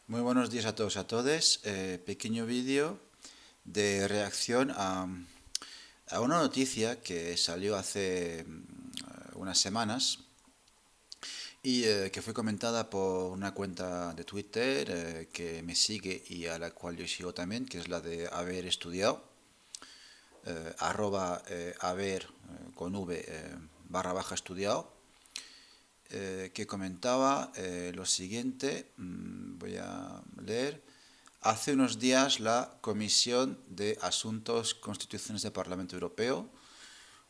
Muy buenos días a todos y a todas. Pequeño vídeo de reacción a una noticia que salió hace unas semanas y que fue comentada por una cuenta de Twitter que me sigue y a la cual yo sigo también, que es la de Haber Estudiado, arroba haber con v barra baja estudiado, que comentaba lo siguiente, voy a leer. Hace unos días la Comisión de Asuntos Constitucionales del Parlamento Europeo,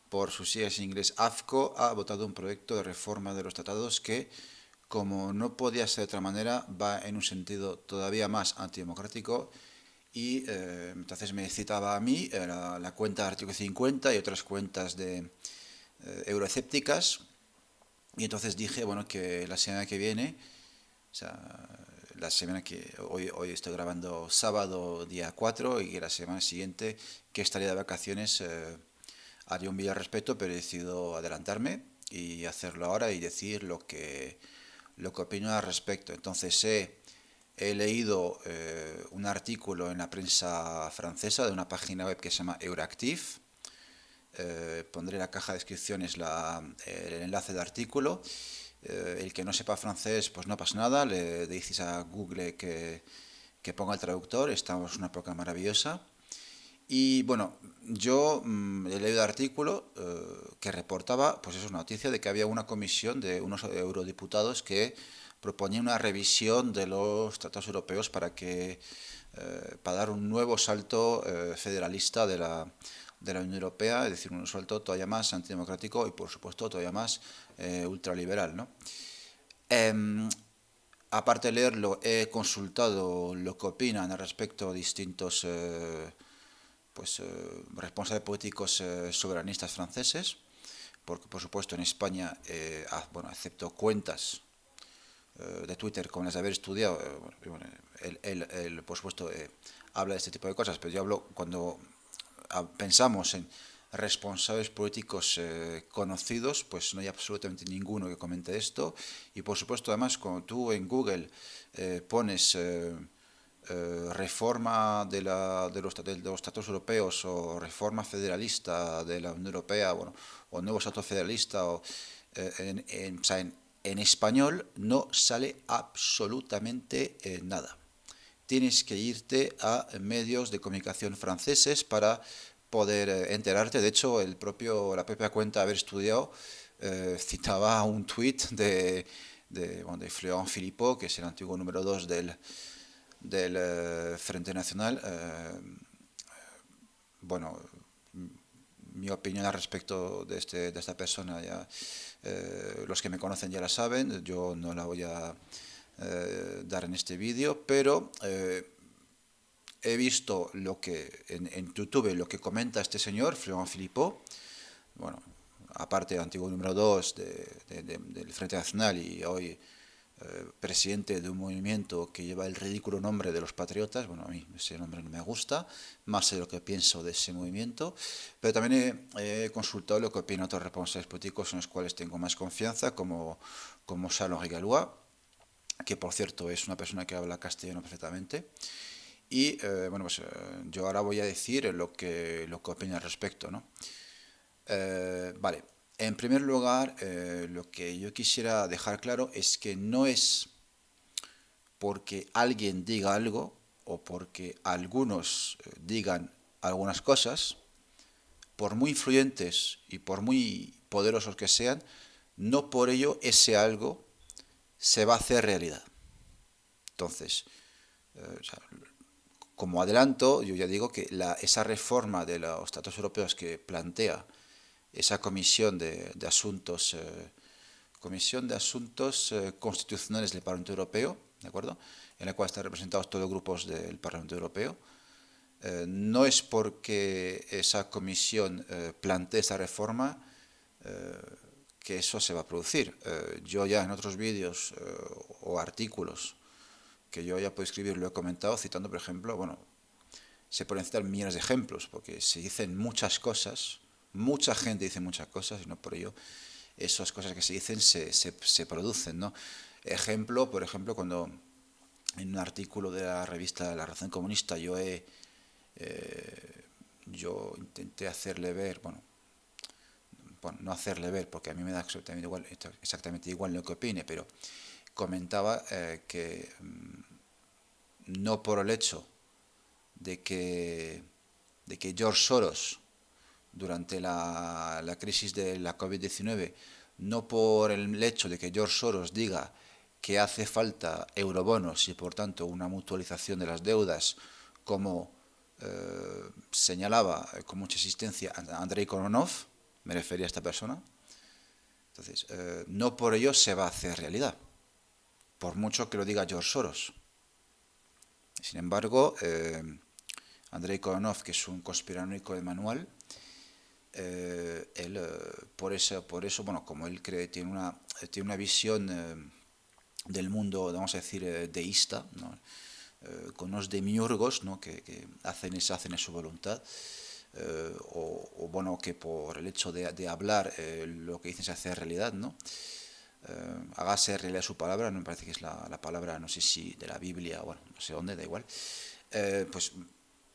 por sus siglas en inglés AFCO, ha votado un proyecto de reforma de los tratados que, como no podía ser de otra manera, va en un sentido todavía más antidemocrático y entonces me citaba a mí la cuenta de Artículo 50 y otras cuentas de euroescépticas y entonces dije, bueno, que la semana que viene, o sea, la semana que hoy estoy grabando sábado día 4 y que la semana siguiente que estaría de vacaciones haría un vídeo al respecto, pero he decidido adelantarme y hacerlo ahora y decir lo que opino al respecto. Entonces he leído un artículo en la prensa francesa de una página web que se llama Euractiv. Pondré en la caja de descripciones el enlace de artículo. El que no sepa francés, pues no pasa nada, le dices a Google que ponga el traductor, estamos en una época maravillosa. Y bueno, yo he leído el artículo que reportaba, pues es una noticia de que había una comisión de unos eurodiputados que proponía una revisión de los tratados europeos para dar un nuevo salto federalista de la Unión Europea, es decir, un salto todavía más antidemocrático y por supuesto todavía más ultraliberal, ¿no? Em, Aparte de leerlo, he consultado lo que opinan al respecto distintos responsables políticos soberanistas franceses, porque por supuesto en España, bueno, acepto cuentas de Twitter como las de haber estudiado, bueno, él, por supuesto habla de este tipo de cosas, pero yo hablo cuando pensamos en responsables políticos conocidos, pues no hay absolutamente ninguno que comente esto. Y por supuesto, además, cuando tú en Google pones reforma de los tratados europeos o reforma federalista de la Unión Europea, bueno, o nuevo estatus federalista, o, o sea, en español no sale absolutamente nada. Tienes que irte a medios de comunicación franceses para poder enterarte. De hecho, la propia cuenta Haber Estudiado citaba un tuit bueno, de Florent Philippot, que es el antiguo número 2 del Frente Nacional. Bueno, mi opinión al respecto de esta persona, ya, los que me conocen ya la saben, yo no la voy a dar en este vídeo, pero he visto en YouTube lo que comenta este señor, Florent Philippot, bueno, aparte del antiguo número 2 del Frente Nacional y hoy presidente de un movimiento que lleva el ridículo nombre de los patriotas. Bueno, a mí ese nombre no me gusta, más de lo que pienso de ese movimiento, pero también he consultado lo que opinan otros responsables políticos en los cuales tengo más confianza, como Charles Rigalois, que por cierto es una persona que habla castellano perfectamente. Y bueno, pues yo ahora voy a decir lo que opino al respecto, ¿no? Vale, en primer lugar, lo que yo quisiera dejar claro es que no es porque alguien diga algo o porque algunos digan algunas cosas, por muy influyentes y por muy poderosos que sean, no por ello ese algo se va a hacer realidad. Entonces, o sea, como adelanto, yo ya digo que esa reforma de los tratados europeos que plantea esa comisión de asuntos constitucionales del Parlamento Europeo, ¿de acuerdo? En la cual están representados todos los grupos del Parlamento Europeo. No es porque esa comisión plantee esa reforma que eso se va a producir. Yo ya en otros vídeos o artículos que yo ya puedo escribir lo he comentado citando, por ejemplo, bueno, se pueden citar millones de ejemplos, porque se dicen muchas cosas, mucha gente dice muchas cosas, y no por ello esas cosas que se dicen se producen, ¿no? Ejemplo, por ejemplo, cuando en un artículo de la revista La Razón Comunista, yo intenté hacerle ver, bueno, no hacerle ver, porque a mí me da exactamente igual lo que opine, pero comentaba que no por el hecho de que George Soros, durante la crisis de la COVID-19, no por el hecho de que George Soros diga que hace falta eurobonos y por tanto una mutualización de las deudas, como señalaba con mucha insistencia Andrei Koronov, me refería a esta persona. Entonces, no por ello se va a hacer realidad, por mucho que lo diga George Soros. Sin embargo, Andrei Koronov, que es un conspiranoico de manual, él, por eso, bueno, como él cree, tiene una visión del mundo, vamos a decir, deísta, ¿no? Con unos demiurgos, ¿no? que hacen a su voluntad, o bueno, que por el hecho de hablar lo que dicen se hace realidad, ¿no? Hágase realidad su palabra, no me parece que es la palabra, no sé si de la Biblia, bueno, no sé dónde, da igual. Pues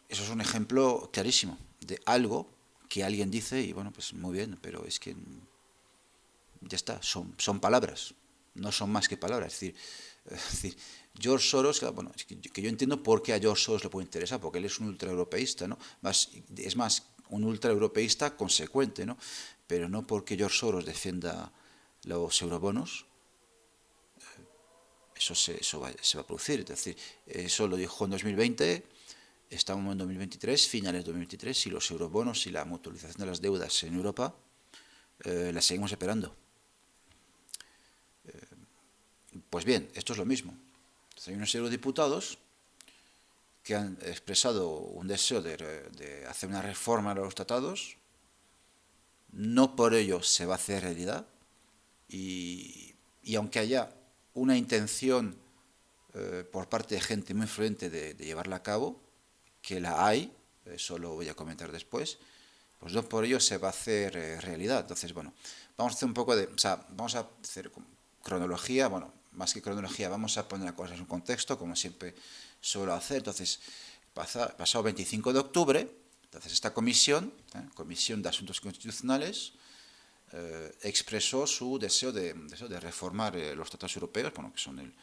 eso es un ejemplo clarísimo de algo que alguien dice y bueno, pues muy bien, pero es que ya está, son palabras, no son más que palabras. Es decir, George Soros, bueno, es que yo entiendo por qué a George Soros le puede interesar, porque él es un ultraeuropeísta, ¿no? Es más, un ultraeuropeísta consecuente, ¿no? Pero no porque George Soros defienda los eurobonos, eso se va a producir. Es decir, eso lo dijo en 2020, estamos en 2023, finales de 2023, y los eurobonos y la mutualización de las deudas en Europa las seguimos esperando. Pues bien, esto es lo mismo. Entonces, hay unos eurodiputados que han expresado un deseo de hacer una reforma de los tratados. No por ello se va a hacer realidad. Y aunque haya una intención por parte de gente muy influyente de llevarla a cabo, que la hay, eso lo voy a comentar después, pues no por ello se va a hacer realidad. Entonces, bueno, vamos a hacer un poco de, o sea, vamos a hacer cronología, bueno, más que cronología, vamos a poner las cosas en un contexto, como siempre suelo hacer. Entonces, pasado 25 de octubre, entonces esta Comisión de Asuntos Constitucionales, expresó su deseo de reformar los tratados europeos, bueno, que son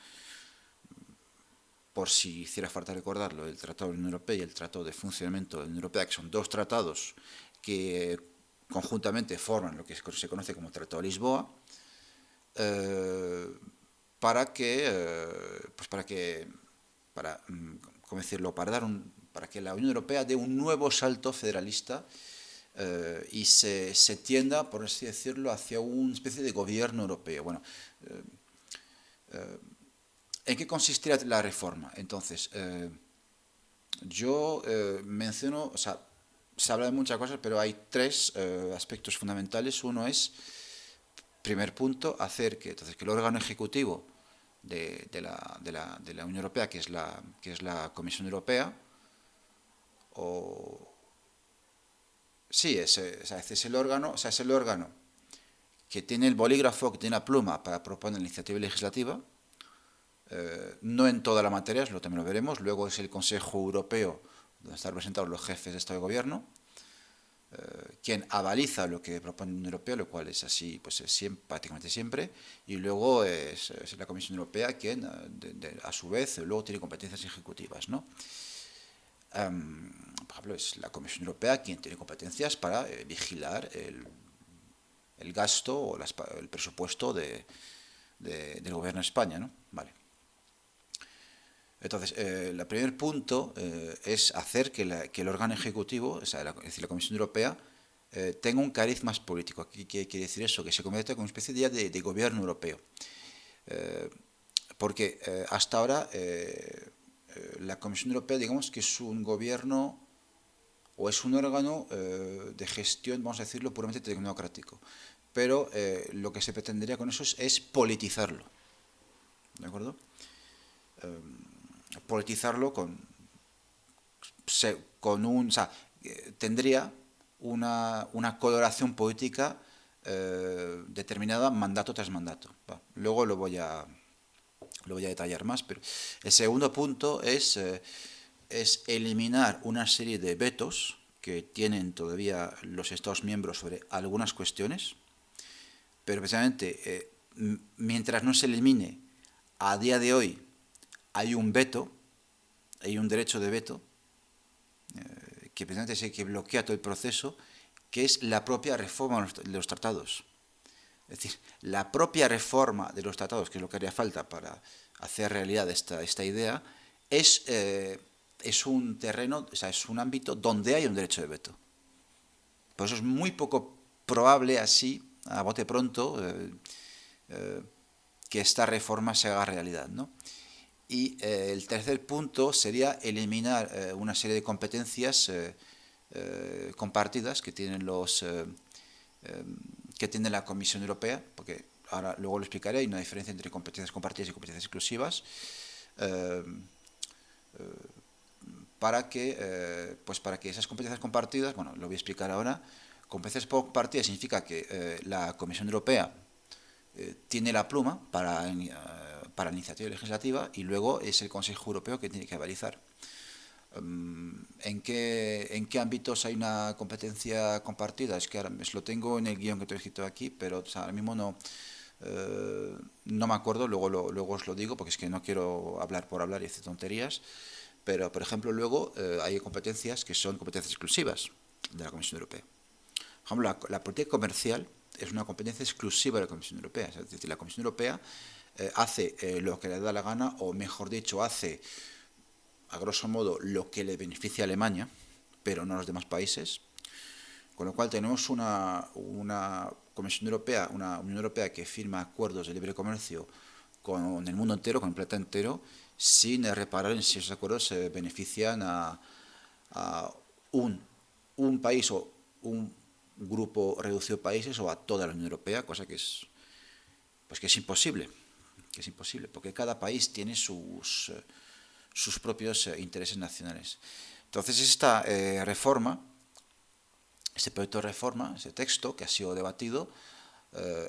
por si hiciera falta recordarlo, el Tratado de la Unión Europea y el Tratado de Funcionamiento de la Unión Europea, que son dos tratados que conjuntamente forman lo que se conoce como Tratado de Lisboa, ¿cómo decirlo? Para que la Unión Europea dé un nuevo salto federalista y se tienda, por así decirlo, hacia una especie de gobierno europeo. Bueno, ¿en qué consistirá la reforma? Entonces, yo menciono, o sea, se habla de muchas cosas, pero hay tres aspectos fundamentales. Uno es, primer punto, hacer entonces, que el órgano ejecutivo de la Unión Europea, que es la Comisión Europea, sí, es el órgano, o sea, es el órgano que tiene el bolígrafo, que tiene la pluma para proponer la iniciativa legislativa, no en toda la materia, también lo veremos. Luego es el Consejo Europeo, donde están representados los jefes de Estado y Gobierno, quien avaliza lo que propone la Unión Europea, lo cual es así pues prácticamente siempre, y luego es la Comisión Europea quien, a su vez, luego tiene competencias ejecutivas, ¿no? Por ejemplo, es la Comisión Europea quien tiene competencias para vigilar el gasto o el presupuesto del Gobierno de España, ¿no? Vale. Entonces, el primer punto es hacer que el órgano ejecutivo, o sea, es decir, la Comisión Europea, tenga un cariz más político. ¿Qué quiere decir eso? Que se convierta en una especie de gobierno europeo. Porque hasta ahora la Comisión Europea, digamos que es un gobierno o es un órgano de gestión, vamos a decirlo, puramente tecnocrático. Pero lo que se pretendería con eso es politizarlo. ¿De acuerdo? Politizarlo o sea, tendría una coloración política determinada mandato tras mandato. Luego lo voy a lo voy a detallar más, pero el segundo punto es eliminar una serie de vetos que tienen todavía los Estados miembros sobre algunas cuestiones, pero precisamente mientras no se elimine, a día de hoy hay un veto, hay un derecho de veto, que precisamente es el que bloquea todo el proceso, que es la propia reforma de los tratados. Es decir, la propia reforma de los tratados, que es lo que haría falta para hacer realidad esta idea, es un terreno, o sea, es un ámbito donde hay un derecho de veto. Por eso es muy poco probable así, a bote pronto, que esta reforma se haga realidad, ¿no? Y el tercer punto sería eliminar una serie de competencias compartidas que tienen que tiene la Comisión Europea, porque ahora luego lo explicaré, hay una diferencia entre competencias compartidas y competencias exclusivas, eh, para que esas competencias compartidas, bueno, lo voy a explicar ahora. Competencias compartidas significa que la Comisión Europea tiene la pluma para la iniciativa legislativa y luego es el Consejo Europeo que tiene que avalizar. ¿En qué ámbitos hay una competencia compartida? Es que ahora lo tengo en el guión que te he escrito aquí, pero o sea, ahora mismo no me acuerdo, luego os lo digo porque es que no quiero hablar por hablar y hacer tonterías. Pero, por ejemplo, luego hay competencias que son competencias exclusivas de la Comisión Europea. Por ejemplo, la política comercial es una competencia exclusiva de la Comisión Europea. Es decir, la Comisión Europea hace lo que le da la gana, o mejor dicho, hace a grosso modo lo que le beneficia a Alemania, pero no a los demás países. Con lo cual tenemos una Comisión Europea, una Unión Europea que firma acuerdos de libre comercio con el mundo entero, con el planeta entero, sin reparar en si esos acuerdos se benefician a un país o un grupo reducido de países o a toda la Unión Europea, cosa que es imposible, porque cada país tiene sus propios intereses nacionales. Entonces esta reforma, este proyecto de reforma, ese texto que ha sido debatido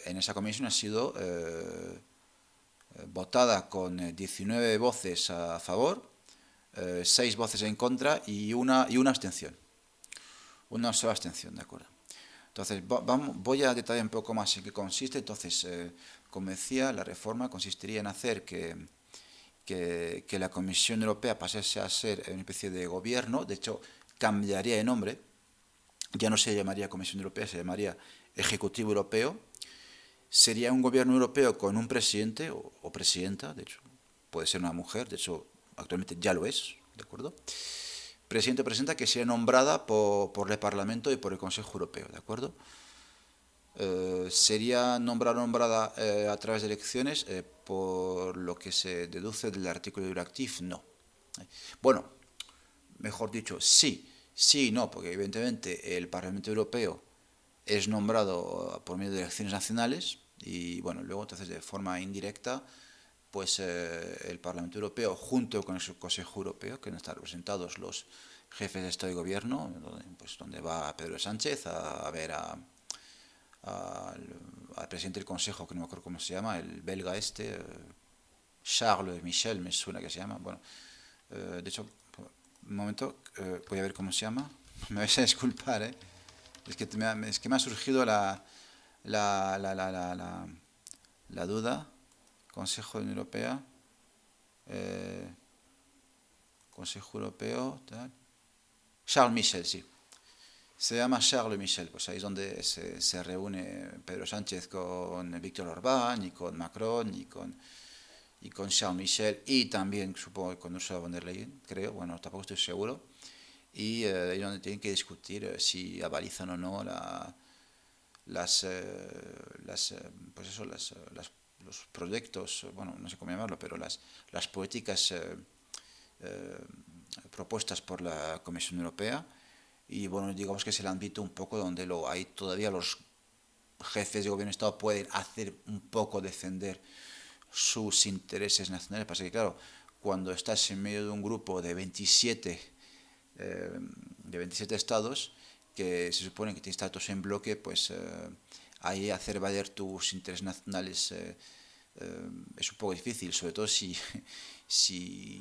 en esa comisión ha sido votada con 19 voces a favor, 6 voces en contra y una abstención. Una sola abstención, ¿de acuerdo? Entonces, voy a detallar un poco más en qué consiste. Entonces, como decía, la reforma consistiría en hacer que la Comisión Europea pasase a ser una especie de gobierno. De hecho, cambiaría de nombre. Ya no se llamaría Comisión Europea, se llamaría Ejecutivo Europeo. Sería un gobierno europeo con un presidente o presidenta, de hecho, puede ser una mujer, de hecho, actualmente ya lo es, ¿de acuerdo? Presidente o presidenta que sea nombrada por el Parlamento y por el Consejo Europeo, ¿de acuerdo? Sería nombrada a través de elecciones, por lo que se deduce del artículo de Euractiv, no. Bueno, mejor dicho, sí y no, porque evidentemente el Parlamento Europeo es nombrado por medio de elecciones nacionales y bueno, luego entonces de forma indirecta pues el Parlamento Europeo junto con el Consejo Europeo, que no están representados los jefes de Estado y Gobierno, donde va Pedro Sánchez a ver al presidente del Consejo, que no me acuerdo cómo se llama, el belga Charles Michel, me suena que se llama, bueno, de hecho, un momento, voy a ver cómo se llama, me vais a disculpar, es que me ha surgido la duda. Consejo de la Unión Europea, Consejo Europeo, tal. Charles Michel, sí. Se llama Charles Michel, pues ahí es donde se reúne Pedro Sánchez con Víctor Orbán y con Macron y con Charles Michel y también supongo con Ursula von der Leyen, creo, bueno, tampoco estoy seguro. Y ahí es donde tienen que discutir si avalizan o no los proyectos, bueno, no sé cómo llamarlo, pero las políticas propuestas por la Comisión Europea. Y bueno, digamos que es el ámbito un poco donde hay todavía los jefes de gobierno y Estado pueden hacer un poco defender sus intereses nacionales. Pasa que claro, cuando estás en medio de un grupo de 27 estados, que se supone que tienes estatus en bloque, pues ahí hacer valer tus intereses nacionales es un poco difícil, sobre todo si,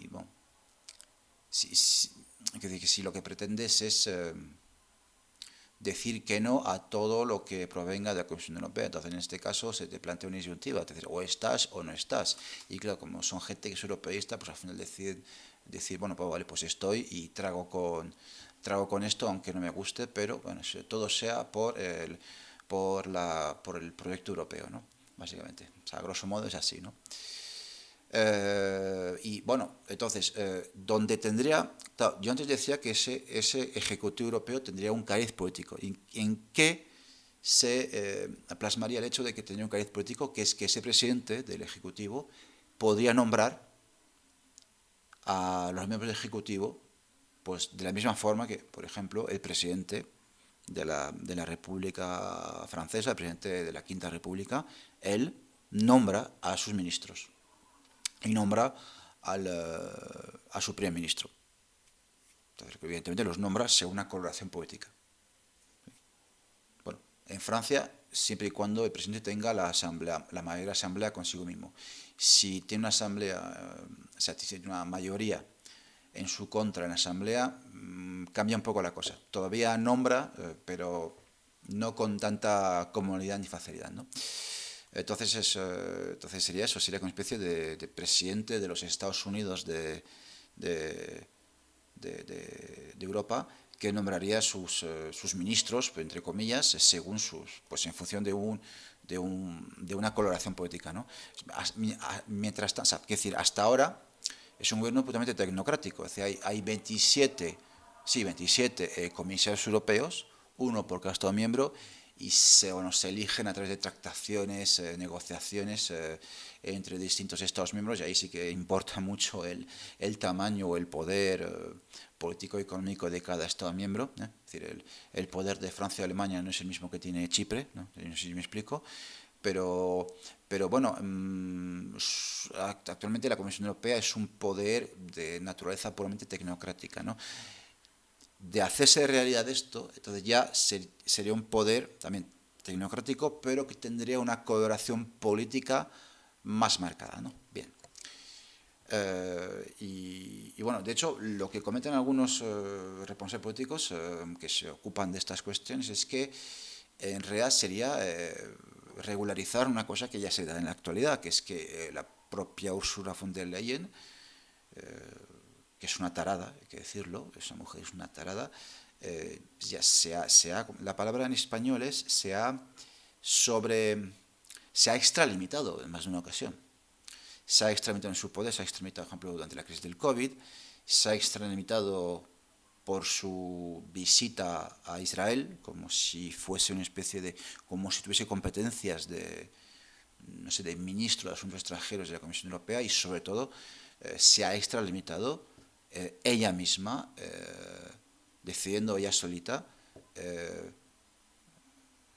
bueno, si lo que pretendes es decir que no a todo lo que provenga de la Comisión Europea. Entonces, en este caso, se te plantea una disyuntiva, es decir, o estás o no estás. Y claro, como son gente que es europeísta, pues al final deciden decir, bueno, pues vale, pues estoy y trago con esto, aunque no me guste, pero bueno, todo sea por el proyecto europeo, ¿no? Básicamente. O sea, a grosso modo es así, ¿no? Y bueno, entonces, donde tendría, claro, yo antes decía que ese Ejecutivo Europeo tendría un cariz político. ¿En qué se plasmaría el hecho de que tendría un cariz político? Que es que ese presidente del Ejecutivo podría nombrar a los miembros del Ejecutivo pues de la misma forma que, por ejemplo, el presidente de la República Francesa, el presidente de la Quinta República, él nombra a sus ministros y nombra a su primer ministro. Entonces, evidentemente los nombra según una coloración política. Bueno, en Francia, siempre y cuando el presidente tenga la mayoría de la asamblea consigo mismo. Si tiene una asamblea, o sea, si tiene una mayoría en su contra en la asamblea, cambia un poco la cosa. Todavía nombra, pero no con tanta comodidad ni facilidad, ¿no? Entonces sería eso, sería una especie de presidente de los Estados Unidos de, Europa, que nombraría sus ministros, entre comillas, según pues en función de una coloración política, ¿no? Mientras tanto, o sea, decir, hasta ahora es un gobierno puramente tecnocrático, es decir, hay 27 comisarios europeos, uno por cada Estado miembro, y se eligen a través de tractaciones, negociaciones entre distintos Estados miembros, y ahí sí que importa mucho el tamaño o el poder político y económico de cada Estado miembro. Es decir, el poder de Francia o Alemania no es el mismo que tiene Chipre, no sé si me explico. Pero bueno, actualmente la Comisión Europea es un poder de naturaleza puramente tecnocrática, ¿no? De hacerse realidad esto, entonces ya sería un poder también tecnocrático, pero que tendría una coloración política más marcada, ¿no? Bien. Y bueno, de hecho, lo que comentan algunos responsables políticos que se ocupan de estas cuestiones es que en realidad sería regularizar una cosa que ya se da en la actualidad, que es que la propia Ursula von der Leyen, que es una tarada, hay que decirlo, esa mujer es una tarada, ya la palabra en español es se ha extralimitado en más de una ocasión. Se ha extralimitado en su poder, se ha extralimitado, por ejemplo, durante la crisis del COVID, se ha extralimitado por su visita a Israel, como si fuese una especie como si tuviese competencias no sé, de ministro de Asuntos Extranjeros de la Comisión Europea, y sobre todo se ha extralimitado ella misma, decidiendo ella solita,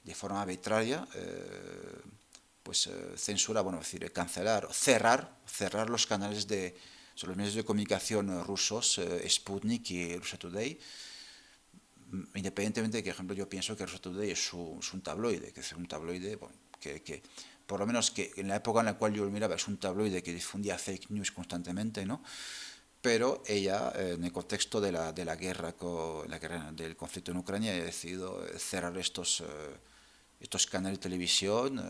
de forma arbitraria, pues censura, bueno, es decir, cancelar, cerrar los canales los medios de comunicación rusos, Sputnik y Russia Today, independientemente de que, por ejemplo, yo pienso que Russia Today es un tabloide, que es un tabloide, bueno, que por lo menos que en la época en la cual yo lo miraba es un tabloide que difundía fake news constantemente, ¿no? Pero ella, en el contexto de la guerra, del conflicto en Ucrania, ha decidido cerrar estos canales de televisión,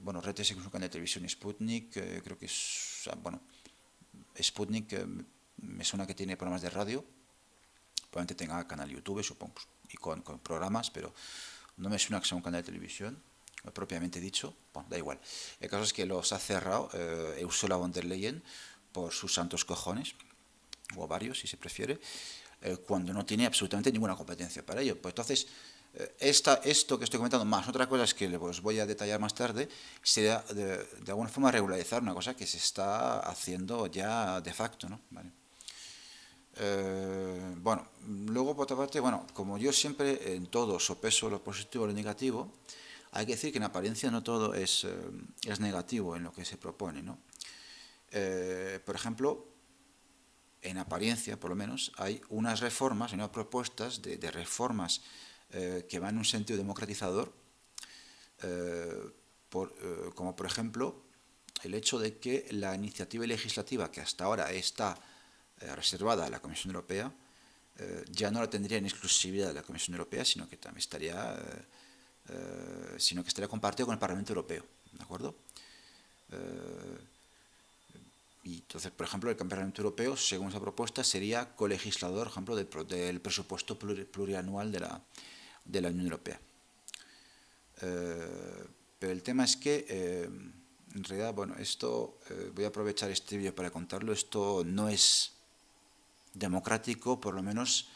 bueno, redes incluso un canal de televisión Sputnik, creo que es, bueno, Sputnik me suena que tiene programas de radio, probablemente tenga canal YouTube, supongo, y con programas, pero no me suena que sea un canal de televisión, propiamente dicho. Bueno, da igual. El caso es que los ha cerrado Ursula von der Leyen por sus santos cojones, o varios si se prefiere, cuando no tiene absolutamente ninguna competencia para ello. Pues entonces, esto que estoy comentando, más otras cosas que os voy a detallar más tarde, sería de alguna forma regularizar una cosa que se está haciendo ya de facto, ¿no? ¿Vale? Bueno, luego por otra parte, bueno, como yo siempre en todo sopeso lo positivo y lo negativo, hay que decir que en apariencia no todo es negativo en lo que se propone, ¿no? Por ejemplo, en apariencia, por lo menos, hay unas reformas, hay unas propuestas de reformas que van en un sentido democratizador, como por ejemplo el hecho de que la iniciativa legislativa que hasta ahora está reservada a la Comisión Europea ya no la tendría en exclusividad de la Comisión Europea, sino que también estaría compartido con el Parlamento Europeo, ¿de acuerdo? Y entonces, por ejemplo, el Parlamento Europeo, según esa propuesta, sería colegislador, por ejemplo, del presupuesto plurianual de la Unión Europea. Pero el tema es que, en realidad, bueno, esto, voy a aprovechar este vídeo para contarlo, esto no es democrático, por lo menos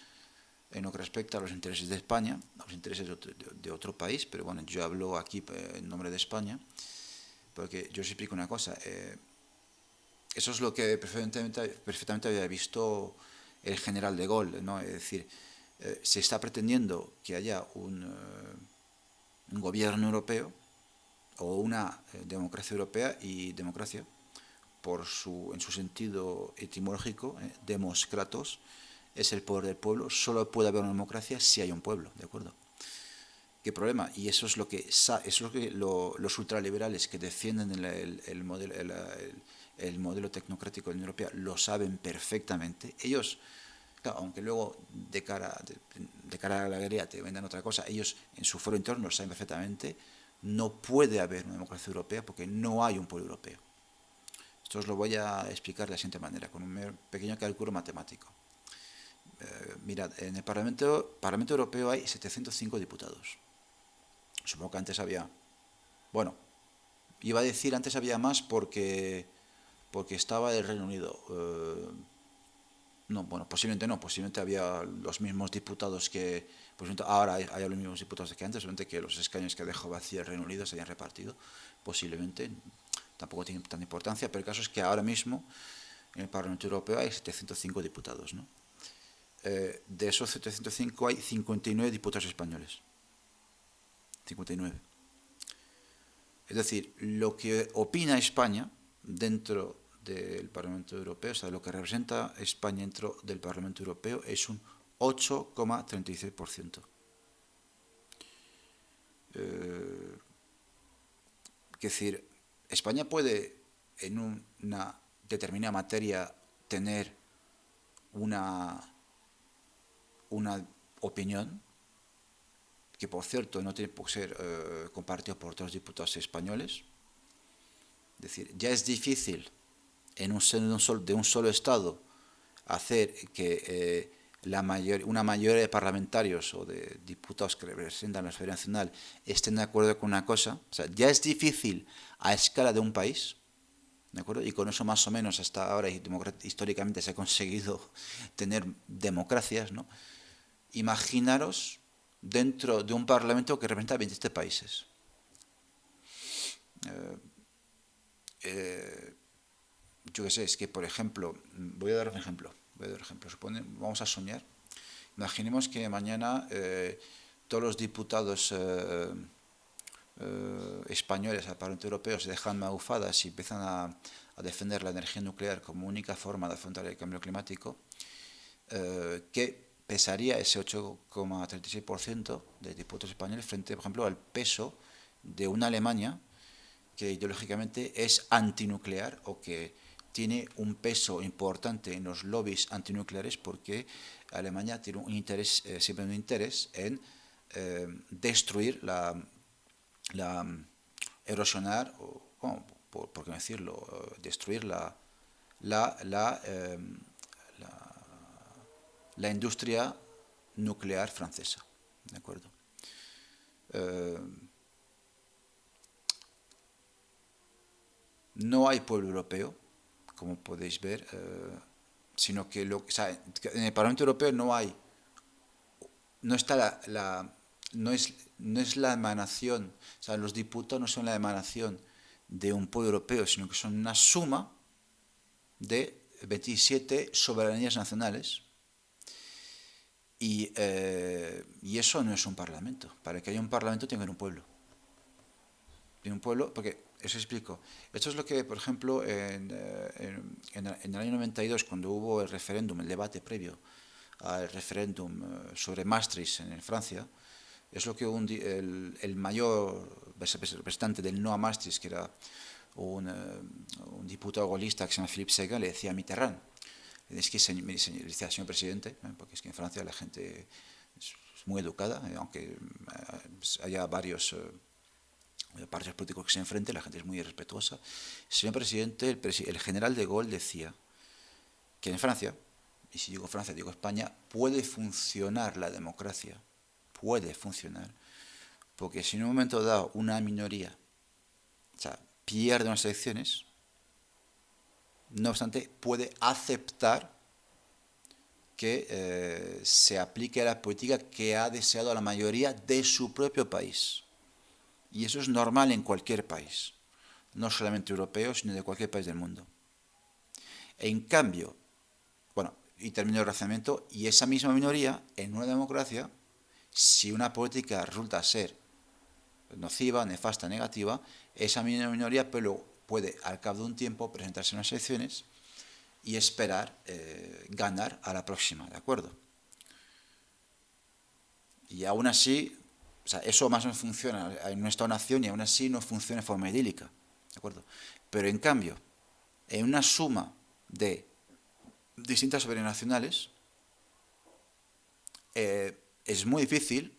en lo que respecta a los intereses de España, a los intereses de otro país, pero bueno, yo hablo aquí en nombre de España, porque yo os explico una cosa. Eso es lo que perfectamente había visto el general de Gaulle, ¿no? Es decir, se está pretendiendo que haya un gobierno europeo o una democracia europea, y democracia, en su sentido etimológico, demos kratos, es el poder del pueblo. Solo puede haber una democracia si hay un pueblo, ¿de acuerdo? ¿Qué problema? Y eso es lo que los ultraliberales que defienden el modelo tecnocrático de la Unión Europea lo saben perfectamente. Ellos, claro, aunque luego de cara a la galería te vendan otra cosa, ellos en su foro interno lo saben perfectamente. No puede haber una democracia europea porque no hay un pueblo europeo. Esto os lo voy a explicar de la siguiente manera, con un pequeño cálculo matemático. Mirad, en el Parlamento Europeo hay 705 diputados. Supongo que antes había... Bueno, iba a decir antes había más porque estaba el Reino Unido. No, bueno, posiblemente había los mismos diputados que... ahora hay los mismos diputados que antes, solamente que los escaños que dejó vacío el Reino Unido se hayan repartido, posiblemente, tampoco tiene tanta importancia, pero el caso es que ahora mismo en el Parlamento Europeo hay 705 diputados, ¿no? De esos 705 hay 59 diputados españoles. 59. Es decir, lo que opina España dentro del Parlamento Europeo, o sea, lo que representa España dentro del Parlamento Europeo es un 8,36%. Es decir, España puede en una determinada materia tener una opinión, que por cierto no tiene por ser compartido por todos los diputados españoles. Es decir, ya es difícil en un seno de un solo Estado hacer que una mayoría de parlamentarios o de diputados que representan la sociedad nacional estén de acuerdo con una cosa. O sea, ya es difícil a escala de un país, ¿de acuerdo? Y con eso más o menos hasta ahora históricamente se ha conseguido tener democracias, ¿no? Imaginaros dentro de un parlamento que representa 27 países. Yo qué sé, es que por ejemplo, voy a dar un ejemplo. Vamos a soñar. Imaginemos que mañana todos los diputados españoles al Parlamento Europeo se dejan magufadas y empiezan a defender la energía nuclear como única forma de afrontar el cambio climático, que pesaría ese 8,36% de diputados españoles frente, por ejemplo, al peso de una Alemania que ideológicamente es antinuclear o que tiene un peso importante en los lobbies antinucleares, porque Alemania tiene siempre un interés en destruir erosionar, o, bueno, por qué no decirlo, destruir la industria nuclear francesa, ¿de acuerdo? No hay pueblo europeo, como podéis ver, sino que en el Parlamento Europeo no está no es la emanación, o sea, los diputados no son la emanación de un pueblo europeo, sino que son una suma de 27 soberanías nacionales. Y eso no es un parlamento. Para que haya un parlamento tiene que haber un pueblo. Tiene un pueblo, porque, eso explico. Esto es lo que, por ejemplo, en el año 92, cuando hubo el referéndum, el debate previo al referéndum sobre Maastricht en Francia, es lo que el mayor representante del no a Maastricht, que era un diputado golista que se llama Philippe Séguin le decía a Mitterrand, es que le decía señor presidente, porque es que en Francia la gente es muy educada, aunque haya varios partidos políticos que se enfrenten, la gente es muy respetuosa. Señor presidente, el general de Gaulle decía que en Francia, y si digo Francia, digo España, puede funcionar la democracia, puede funcionar, porque si en un momento dado una minoría, o sea, pierde unas elecciones, no obstante, puede aceptar que se aplique la política que ha deseado la mayoría de su propio país. Y eso es normal en cualquier país, no solamente europeo, sino de cualquier país del mundo. En cambio, bueno, y termino el razonamiento, y esa misma minoría, en una democracia, si una política resulta ser nociva, nefasta, negativa, esa misma minoría puede al cabo de un tiempo presentarse en las elecciones y esperar ganar a la próxima, ¿de acuerdo? Y aún así, o sea, eso más o menos funciona en un Estado-nación y aún así no funciona de forma idílica, ¿de acuerdo? Pero en cambio, en una suma de distintas soberanías nacionales, es muy difícil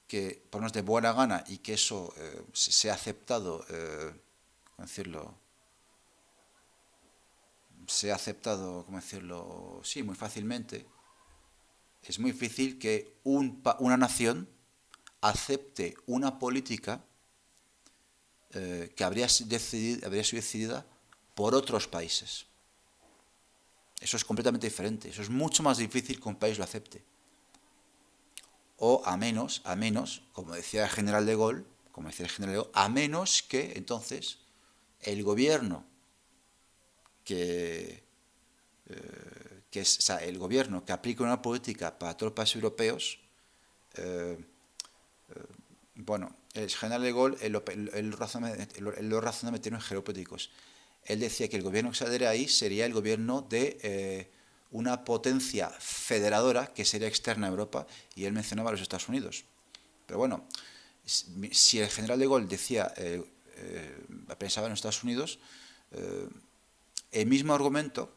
que ponernos de buena gana y que eso sea aceptado, ¿cómo decirlo? Sea aceptado, ¿cómo decirlo? Sí, muy fácilmente. Es muy difícil que una nación acepte una política que habría sido decidida por otros países. Eso es completamente diferente. Eso es mucho más difícil que un país lo acepte. O a menos, como decía el general de Gaulle, a menos que entonces el gobierno o sea, el gobierno que aplica una política para todos los países europeos, bueno, el general de Gaulle, él lo razonaba en términos geopolíticos. Él decía que el gobierno que se adhiere ahí sería el gobierno de una potencia federadora que sería externa a Europa, y él mencionaba a los Estados Unidos. Pero bueno, si el general de Gaulle decía, pensaba en los Estados Unidos, el mismo argumento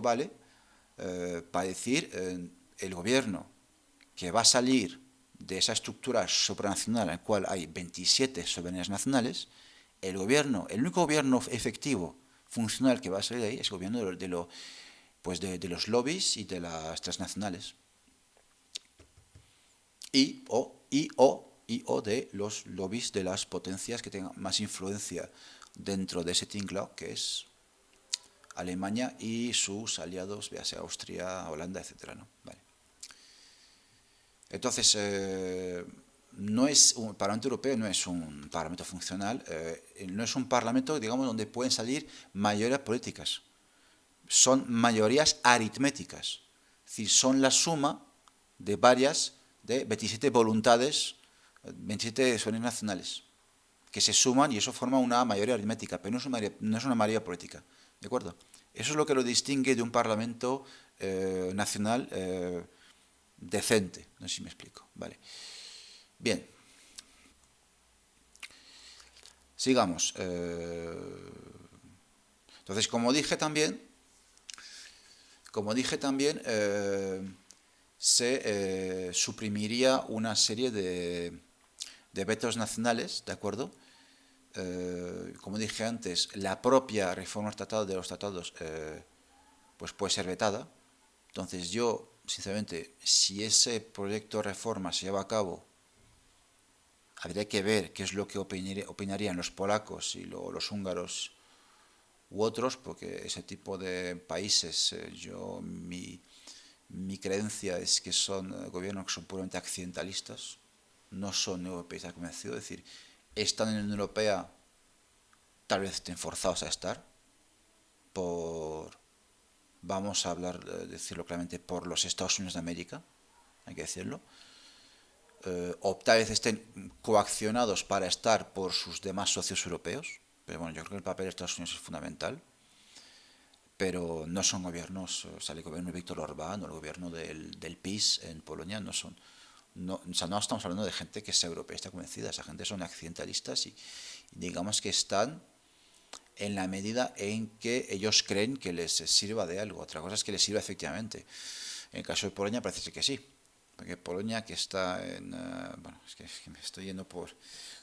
vale para decir el gobierno que va a salir de esa estructura supranacional en la cual hay 27 soberanías nacionales, el único gobierno efectivo, funcional que va a salir de ahí es el gobierno de los lobbies y de las transnacionales. Y o de los lobbies de las potencias que tengan más influencia dentro de ese tinglao, que es Alemania y sus aliados, véase Austria, Holanda, etc., ¿no? Vale. Entonces, un Parlamento Europeo no es un Parlamento funcional, no es un Parlamento, digamos, donde pueden salir mayorías políticas. Son mayorías aritméticas, es decir, son la suma de 27 voluntades, 27 soberanías nacionales, que se suman y eso forma una mayoría aritmética, pero no es una mayoría política, ¿de acuerdo? Eso es lo que lo distingue de un Parlamento nacional decente, no sé si me explico, vale. Bien, sigamos. Entonces, como dije también, se suprimiría una serie de vetos nacionales, ¿de acuerdo? Como dije antes, la propia reforma de los tratados pues puede ser vetada. Entonces yo, sinceramente, si ese proyecto de reforma se lleva a cabo, habría que ver qué es lo que opinarían los polacos y los húngaros u otros, porque ese tipo de países, mi creencia es que son gobiernos que son puramente accidentalistas, no son europeístas convencidos, es decir, están en la Unión Europea, tal vez estén forzados a estar, vamos a hablar, decirlo claramente, por los Estados Unidos de América, hay que decirlo, o tal vez estén coaccionados para estar por sus demás socios europeos, pero bueno, yo creo que el papel de Estados Unidos es fundamental, pero no son gobiernos, o sea, el gobierno de Víctor Orbán o el gobierno del PiS en Polonia no son No, o sea, no estamos hablando de gente que sea europeísta convencida, esa gente son accidentalistas y digamos que están en la medida en que ellos creen que les sirva de algo. Otra cosa es que les sirva efectivamente. En el caso de Polonia parece que sí, porque Polonia que está en... bueno, es que me estoy yendo por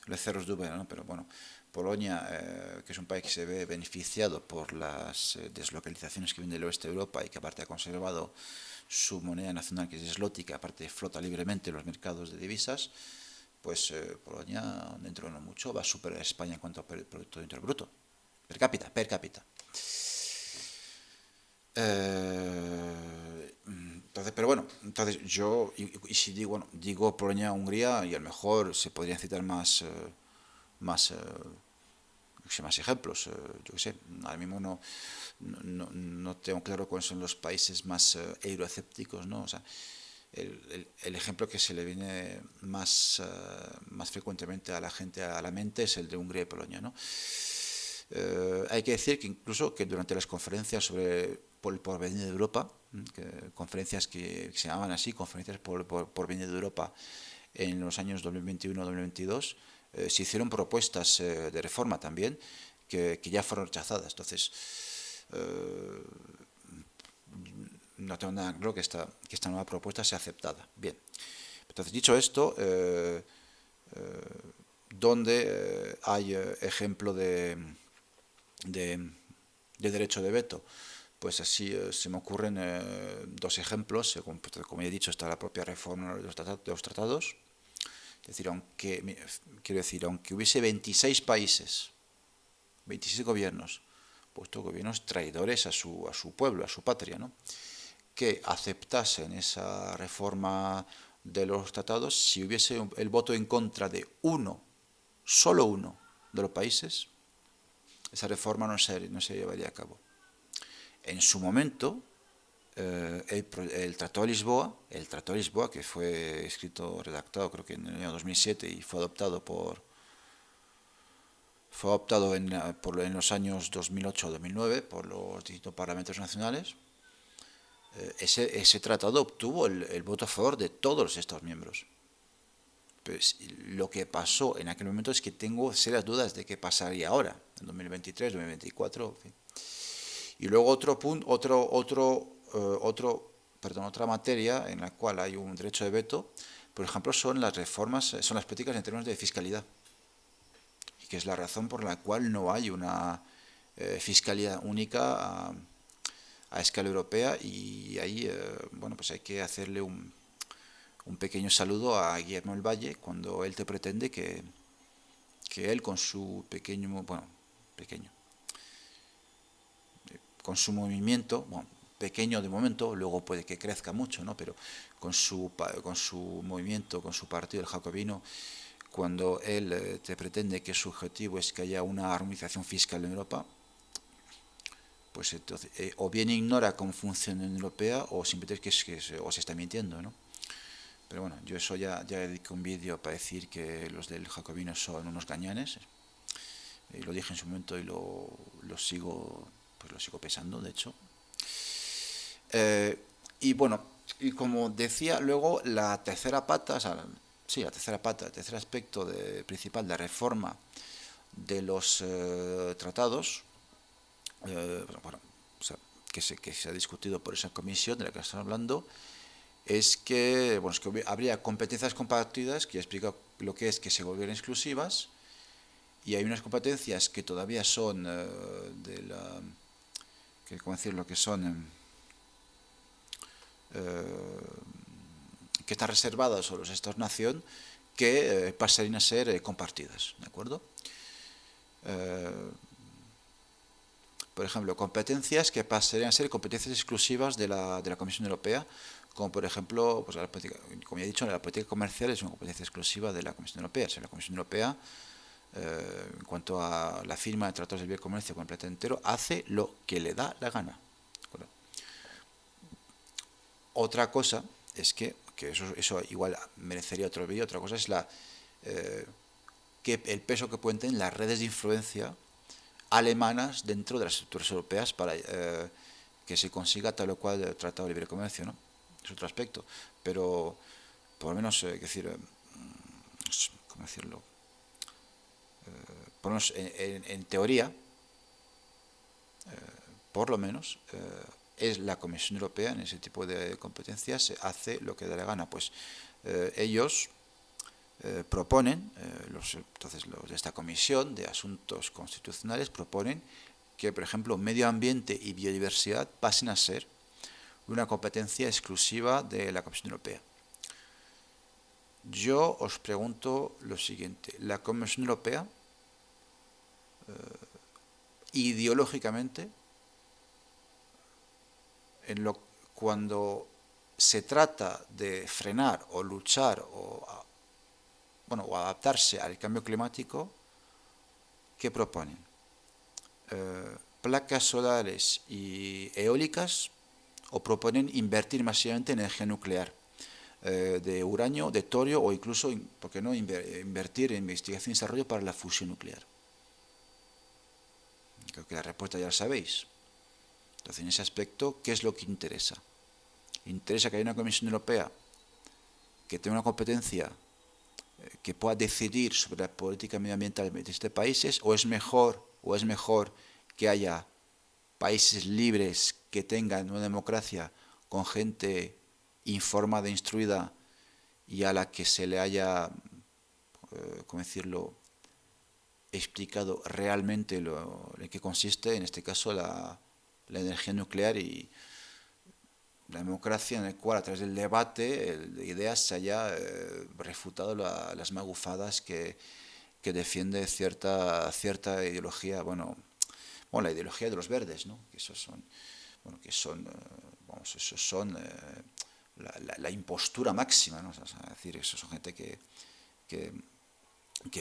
los cerros de Úbeda, ¿no? Pero bueno, Polonia, que es un país que se ve beneficiado por las deslocalizaciones que vienen del oeste de Europa y que aparte ha conservado su moneda nacional, que es zloty, que aparte flota libremente en los mercados de divisas, pues Polonia, dentro de no mucho, va a superar a España en cuanto a Producto Interior Bruto. Per cápita. Entonces, pero bueno, entonces yo, y si digo, bueno, digo Polonia, Hungría, y a lo mejor se podrían citar más, más ejemplos. Yo qué sé, ahora mismo no tengo claro cuáles son los países más euroescépticos, ¿no? O sea, el ejemplo que se le viene más frecuentemente a la gente a la mente es el de Hungría y Polonia, ¿no? Hay que decir que incluso que durante las conferencias sobre por el porvenir de Europa, conferencias que se llamaban así, conferencias por porvenir de Europa en los años 2021-2022, se hicieron propuestas de reforma también que ya fueron rechazadas. Entonces, no tengo nada claro que esta nueva propuesta sea aceptada. Bien, entonces dicho esto, donde hay ejemplo de, de derecho de veto, pues así se me ocurren dos ejemplos. Como ya he dicho, está la propia reforma de los tratados. Es decir, quiero decir, aunque hubiese 26 países, 26 gobiernos, puesto gobiernos traidores a su pueblo, a su patria, ¿no? Que aceptasen esa reforma de los tratados, si hubiese el voto en contra de solo uno de los países, esa reforma no se llevaría a cabo. En su momento, el Tratado de Lisboa, que fue redactado creo que en el año 2007 y fue adoptado en los años 2008-2009 por los distintos parlamentos nacionales, ese tratado obtuvo el voto a favor de todos los Estados miembros. Pues lo que pasó en aquel momento es que tengo serias dudas de qué pasaría ahora, en 2023, 2024, en fin. Y luego otra materia en la cual hay un derecho de veto, por ejemplo, son las reformas, son las políticas en términos de fiscalidad, y que es la razón por la cual no hay una fiscalidad única a escala europea, y ahí, bueno, pues hay que hacerle un pequeño saludo a Guillermo del Valle cuando él te pretende que él con su pequeño, con su movimiento, bueno, pequeño de momento, luego puede que crezca mucho, ¿no? Pero con su movimiento, con su partido, el jacobino, cuando él te pretende que su objetivo es que haya una armonización fiscal en Europa, pues entonces, o bien ignora cómo funciona la Unión Europea o simplemente o se está mintiendo, ¿no? Pero bueno, yo eso ya dediqué un vídeo para decir que los del jacobino son unos gañanes. Lo dije en su momento y lo sigo pensando, de hecho. Y bueno, y como decía, luego la tercera pata, o sea, sí, la tercera pata, el tercer aspecto principal de reforma de los tratados, bueno, o sea, que se ha discutido por esa comisión de la que estamos hablando, es que habría competencias compartidas, que ya explica lo que es que se volvieran exclusivas, y hay unas competencias que todavía son ¿cómo decirlo? Que son que están reservadas a los Estados-nación, que pasarían a ser compartidas, ¿de acuerdo? Por ejemplo, competencias que pasarían a ser competencias exclusivas de la Comisión Europea, como por ejemplo, pues como ya he dicho, la política comercial es una competencia exclusiva de la Comisión Europea. O sea, la Comisión Europea, en cuanto a la firma de tratados de libre comercio con el planeta entero, hace lo que le da la gana. ¿De Otra cosa es que eso igual merecería otro vídeo. Otra cosa es el peso que pueden tener las redes de influencia alemanas dentro de las estructuras europeas para que se consiga tal o cual el Tratado de Libre Comercio, ¿no? Es otro aspecto. Pero por lo menos, ¿cómo decirlo? Por lo menos en teoría, por lo menos, es la Comisión Europea en ese tipo de competencias, hace lo que da la gana. Pues ellos proponen, entonces los de esta Comisión de Asuntos Constitucionales proponen que, por ejemplo, medio ambiente y biodiversidad pasen a ser una competencia exclusiva de la Comisión Europea. Yo os pregunto lo siguiente, ¿la Comisión Europea ideológicamente, cuando se trata de frenar o luchar o adaptarse al cambio climático, qué proponen? ¿Placas solares y eólicas o proponen invertir masivamente en energía nuclear? De uranio, de torio o incluso, ¿por qué no?, invertir en investigación y desarrollo para la fusión nuclear. Creo que la respuesta ya la sabéis. Entonces, en ese aspecto, ¿qué es lo que interesa? ¿Interesa que haya una Comisión Europea que tenga una competencia que pueda decidir sobre la política medioambiental de este países, o es mejor que haya países libres que tengan una democracia con gente informada, instruida y a la que se le haya, ¿cómo decirlo?, explicado realmente en qué consiste, en este caso, la energía nuclear y la democracia, en el cual a través del debate de ideas se haya refutado las magufadas que defiende cierta ideología, la ideología de los verdes, ¿no? Que esos son, esos son la impostura máxima, ¿no? O sea, es decir, esos son gente que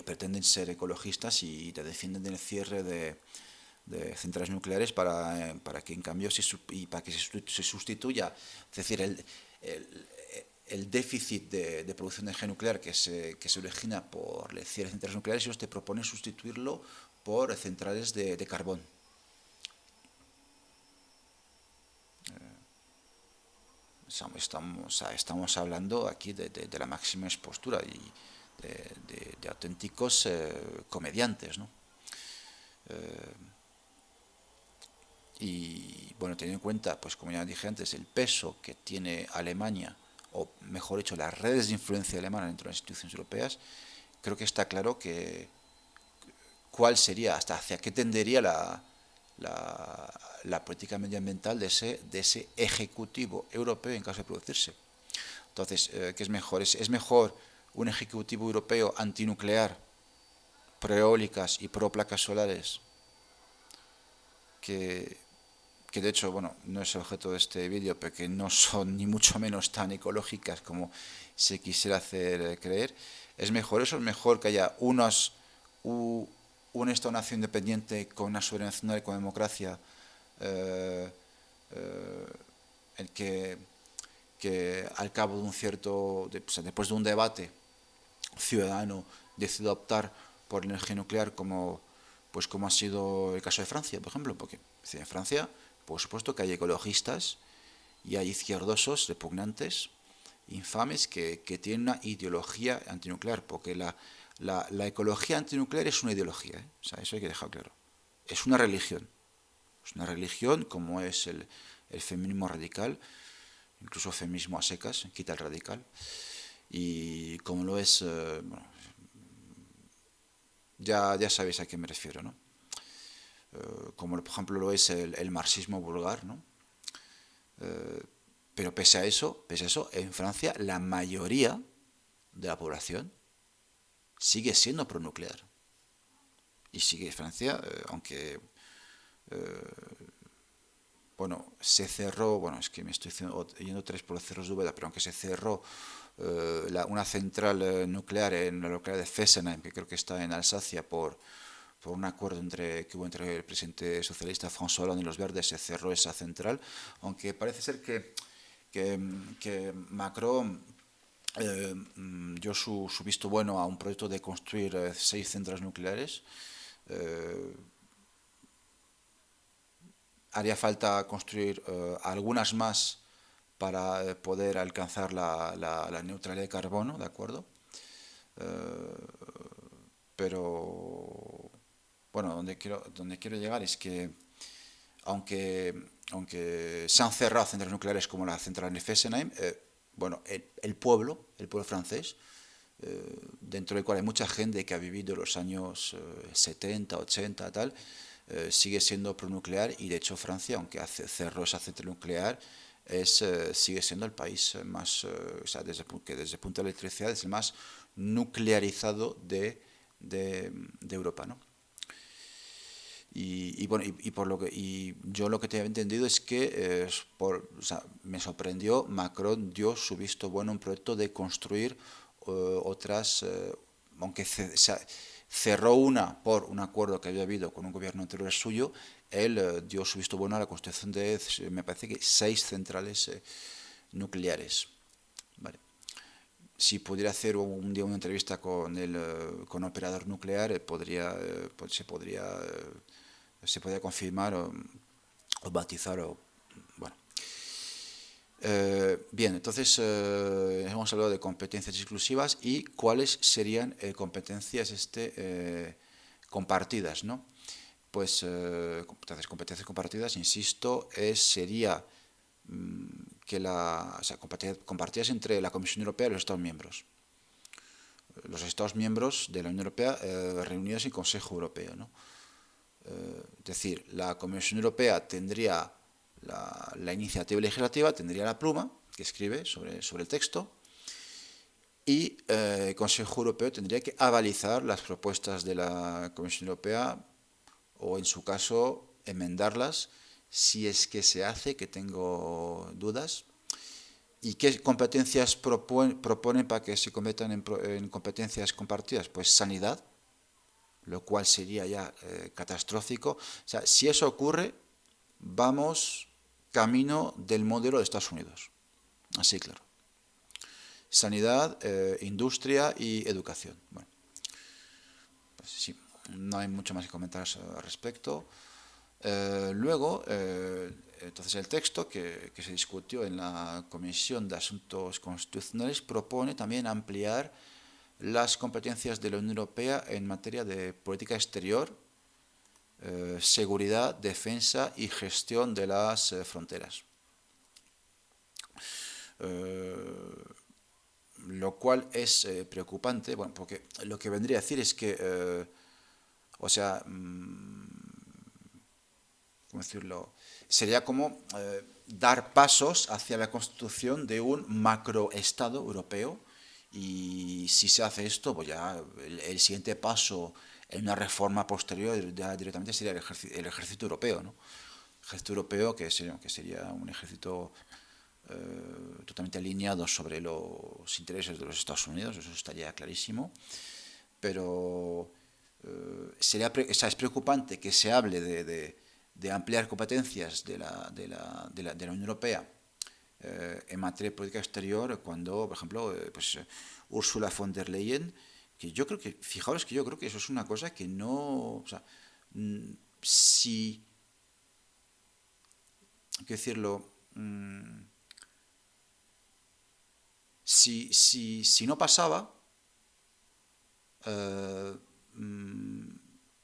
pretenden ser ecologistas y te defienden el cierre de centrales nucleares para que en cambio para que se sustituya, es decir, el déficit de producción de energía nuclear que se origina por el cierre de centrales nucleares. Ellos te proponen sustituirlo por centrales de carbón. Estamos hablando aquí de la máxima expostura y de auténticos comediantes, ¿no? Y bueno, teniendo en cuenta, pues como ya dije antes, el peso que tiene Alemania, o mejor dicho, las redes de influencia alemana dentro de las instituciones europeas, creo que está claro que cuál sería, hasta hacia qué tendería la política medioambiental de ese ejecutivo europeo en caso de producirse. Entonces, ¿qué es mejor? ¿Es mejor un ejecutivo europeo antinuclear, pro-eólicas y pro-placas solares, que de hecho, no es el objeto de este vídeo, pero que no son ni mucho menos tan ecológicas como se quisiera hacer creer? ¿Es mejor eso? ¿Es mejor que haya un Estado-nación independiente con una soberanía nacional y con democracia, el que al cabo de después de un debate ciudadano, decide optar por la energía nuclear como ha sido el caso de Francia, por ejemplo? Porque en Francia, por supuesto que hay ecologistas y hay izquierdosos repugnantes, infames, que tienen una ideología antinuclear, porque la ecología antinuclear es una ideología, ¿eh? O sea, eso hay que dejar claro. Es una religión. Es una religión como es el feminismo radical, incluso feminismo a secas, quita el radical, y como lo es, ya sabéis a qué me refiero, ¿no? Como por ejemplo lo es el marxismo vulgar, ¿no? Pero pese a eso, en Francia la mayoría de la población sigue siendo pronuclear. Y sigue Francia, aunque se cerró, es que me estoy yendo tres por los cerros de Úbeda, pero aunque se cerró una central nuclear en la localidad de Fessenheim, que creo que está en Alsacia, por un acuerdo que hubo entre el presidente socialista François Hollande y los Verdes, se cerró esa central, aunque parece ser que Macron dio su visto bueno a un proyecto de construir 6 centrales nucleares. Haría falta construir algunas más poder alcanzar la neutralidad de carbono, ¿de acuerdo? Eh, pero, bueno, donde quiero llegar es que, aunque se han cerrado centrales nucleares como la central de Fessenheim, bueno, el pueblo francés, dentro del cual hay mucha gente que ha vivido los años 70, 80, tal, sigue siendo pronuclear, y de hecho Francia, aunque cerró esa central nuclear, sigue siendo el país más, o sea, desde el punto de la electricidad, es el más nuclearizado de Europa, ¿no? Bueno, y yo lo que te había entendido es que, o sea, me sorprendió, Macron dio su visto bueno a un proyecto de construir otras, aunque cerró una por un acuerdo que había habido con un gobierno anterior suyo. Él dio su visto bueno a la construcción de, me parece que 6 centrales nucleares. Vale. Si pudiera hacer un día una entrevista con un operador nuclear, se podría confirmar o batizar, bueno. Bien, entonces hemos hablado de competencias exclusivas y cuáles serían competencias compartidas, ¿no? Pues entonces, competencias compartidas, insisto, sería o sea, compartidas entre la Comisión Europea y los Estados miembros. Los Estados miembros de la Unión Europea reunidos en Consejo Europeo, ¿no? Es decir, la Comisión Europea tendría la iniciativa legislativa, tendría la pluma que escribe sobre el texto, y el Consejo Europeo tendría que avalizar las propuestas de la Comisión Europea, o en su caso enmendarlas si es que se hace, que tengo dudas. ¿Y qué competencias proponen para que se conviertan en competencias compartidas? Pues sanidad, lo cual sería ya catastrófico. O sea, si eso ocurre, vamos camino del modelo de Estados Unidos. Así, claro. Sanidad, industria y educación. Bueno, pues sí, no hay mucho más que comentar al respecto. Luego, entonces el texto que se discutió en la Comisión de Asuntos Constitucionales propone también ampliar las competencias de la Unión Europea en materia de política exterior, seguridad, defensa y gestión de las fronteras. Lo cual es preocupante, bueno, porque lo que vendría a decir es que, o sea, ¿cómo decirlo? Sería como dar pasos hacia la constitución de un macroestado europeo, y si se hace esto, pues ya el siguiente paso en una reforma posterior ya directamente sería el ejército europeo, ¿no? El ejército europeo que sería un ejército totalmente alineado sobre los intereses de los Estados Unidos, eso estaría clarísimo, pero es preocupante que se hable de ampliar competencias de la Unión Europea en materia de política exterior, cuando, por ejemplo, pues, Ursula von der Leyen, que yo creo que, fijaos que yo creo que eso es una cosa que no, o sea, si, hay que decirlo, si no pasaba, eh,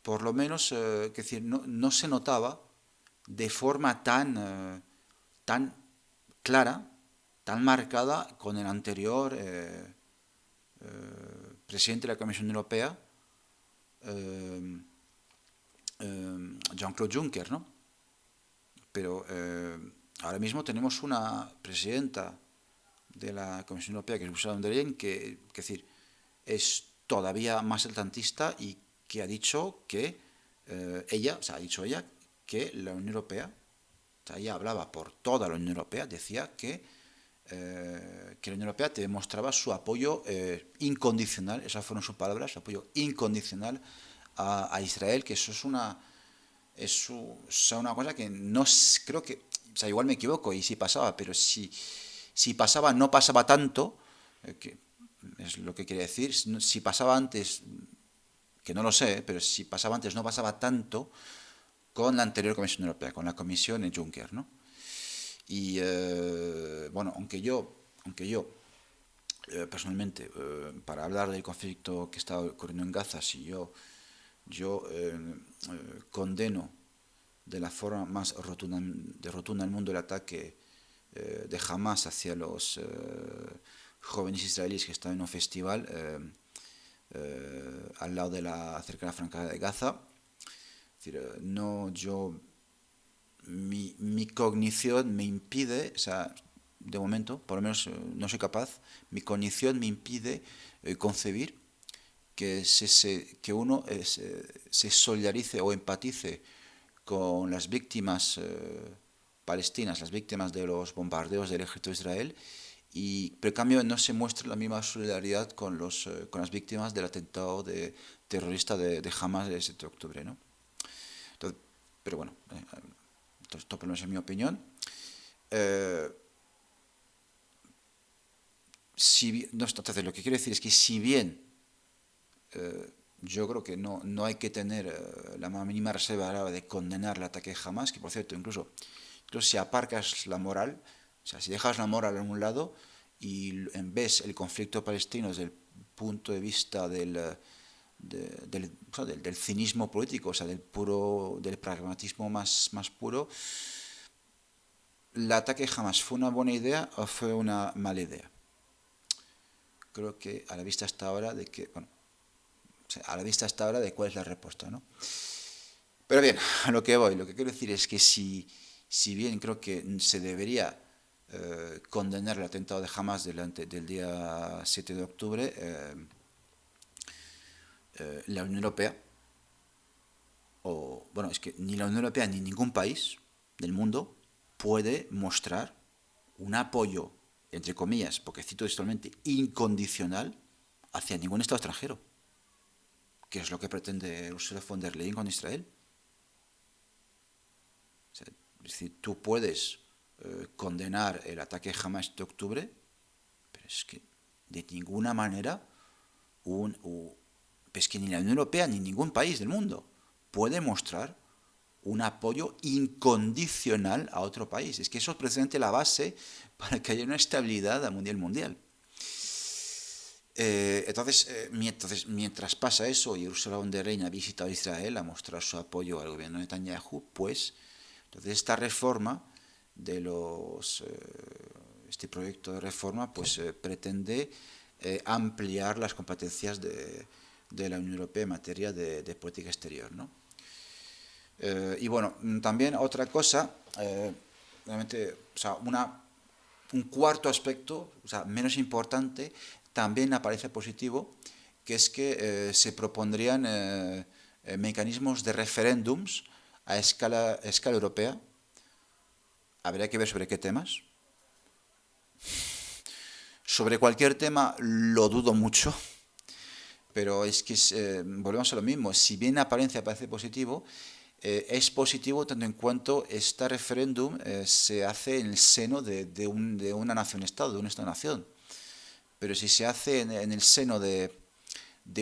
por lo menos, que decir, no se notaba de forma tan clara, tan marcada con el anterior presidente de la Comisión Europea, eh, Jean-Claude Juncker, ¿no? Pero ahora mismo tenemos una presidenta de la Comisión Europea, que es Ursula von der Leyen, que decir, es todavía más atlantista, y que ha dicho que ha dicho ella que la Unión Europea, o sea, ella hablaba por toda la Unión Europea, decía que la Unión Europea te demostraba su apoyo incondicional, esas fueron sus palabras, su apoyo incondicional a Israel, que eso es una cosa que no creo que, o sea, igual me equivoco y si pasaba, pero si pasaba, no pasaba tanto, que es lo que quería decir. Si pasaba antes, que no lo sé, pero si pasaba antes, no pasaba tanto con la anterior Comisión Europea, con la Comisión de Juncker, ¿no? Y bueno, personalmente, para hablar del conflicto que está ocurriendo en Gaza, si yo condeno de la forma más rotunda del mundo el ataque de Hamas hacia los jóvenes israelíes que están en un festival al lado de cerca de la franja de Gaza. Es decir, no, mi cognición me impide, o sea, de momento, por lo menos no soy capaz, mi cognición me impide concebir que uno se solidarice o empatice con las víctimas palestinas, las víctimas de los bombardeos del ejército de Israel, pero en cambio no se muestra la misma solidaridad con las víctimas del atentado terrorista de Hamas del 7 de octubre, ¿no? Entonces, pero bueno, esto por lo menos es mi opinión. Entonces, lo que quiero decir es que si bien yo creo que no hay que tener la más mínima reserva a la hora de condenar el ataque de Hamas, que por cierto, incluso si aparcas la moral, o sea, si dejas la moral a un lado y ves el conflicto palestino desde el punto de vista del cinismo político, o sea, del pragmatismo más puro, ¿el ataque jamás fue una buena idea o fue una mala idea? Creo que a la vista está ahora de que, bueno, a la vista está ahora de cuál es la respuesta, ¿no? Pero bien, a lo que voy, lo que quiero decir es que si bien creo que se debería condenar el atentado de Hamas del día 7 de octubre, la Unión Europea, bueno, es que ni la Unión Europea ni ningún país del mundo puede mostrar un apoyo, entre comillas, porque cito textualmente, incondicional hacia ningún Estado extranjero, que es lo que pretende Ursula von der Leyen con Israel. O sea, es decir, tú puedes condenar el ataque Hamas de octubre, pero es que de ninguna manera es que ni la Unión Europea ni ningún país del mundo puede mostrar un apoyo incondicional a otro país. Es que eso es precisamente la base para que haya una estabilidad a nivel mundial. Entonces, mientras pasa eso y Ursula von der Leyen ha visitado Israel a mostrar su apoyo al gobierno de Netanyahu, pues entonces esta reforma este proyecto de reforma pues pretende ampliar las competencias de la Unión Europea en materia de política exterior, ¿no? Y bueno, también otra cosa, realmente, o sea, un cuarto aspecto, o sea, menos importante, también aparece positivo, que es que se propondrían mecanismos de referéndums a escala europea. Habría que ver sobre qué temas. Sobre cualquier tema lo dudo mucho, pero es que volvemos a lo mismo. Si bien en apariencia parece positivo, es positivo tanto en cuanto este referéndum se hace en el seno de una nación-estado, de una Estado-nación. Pero si se hace en el seno de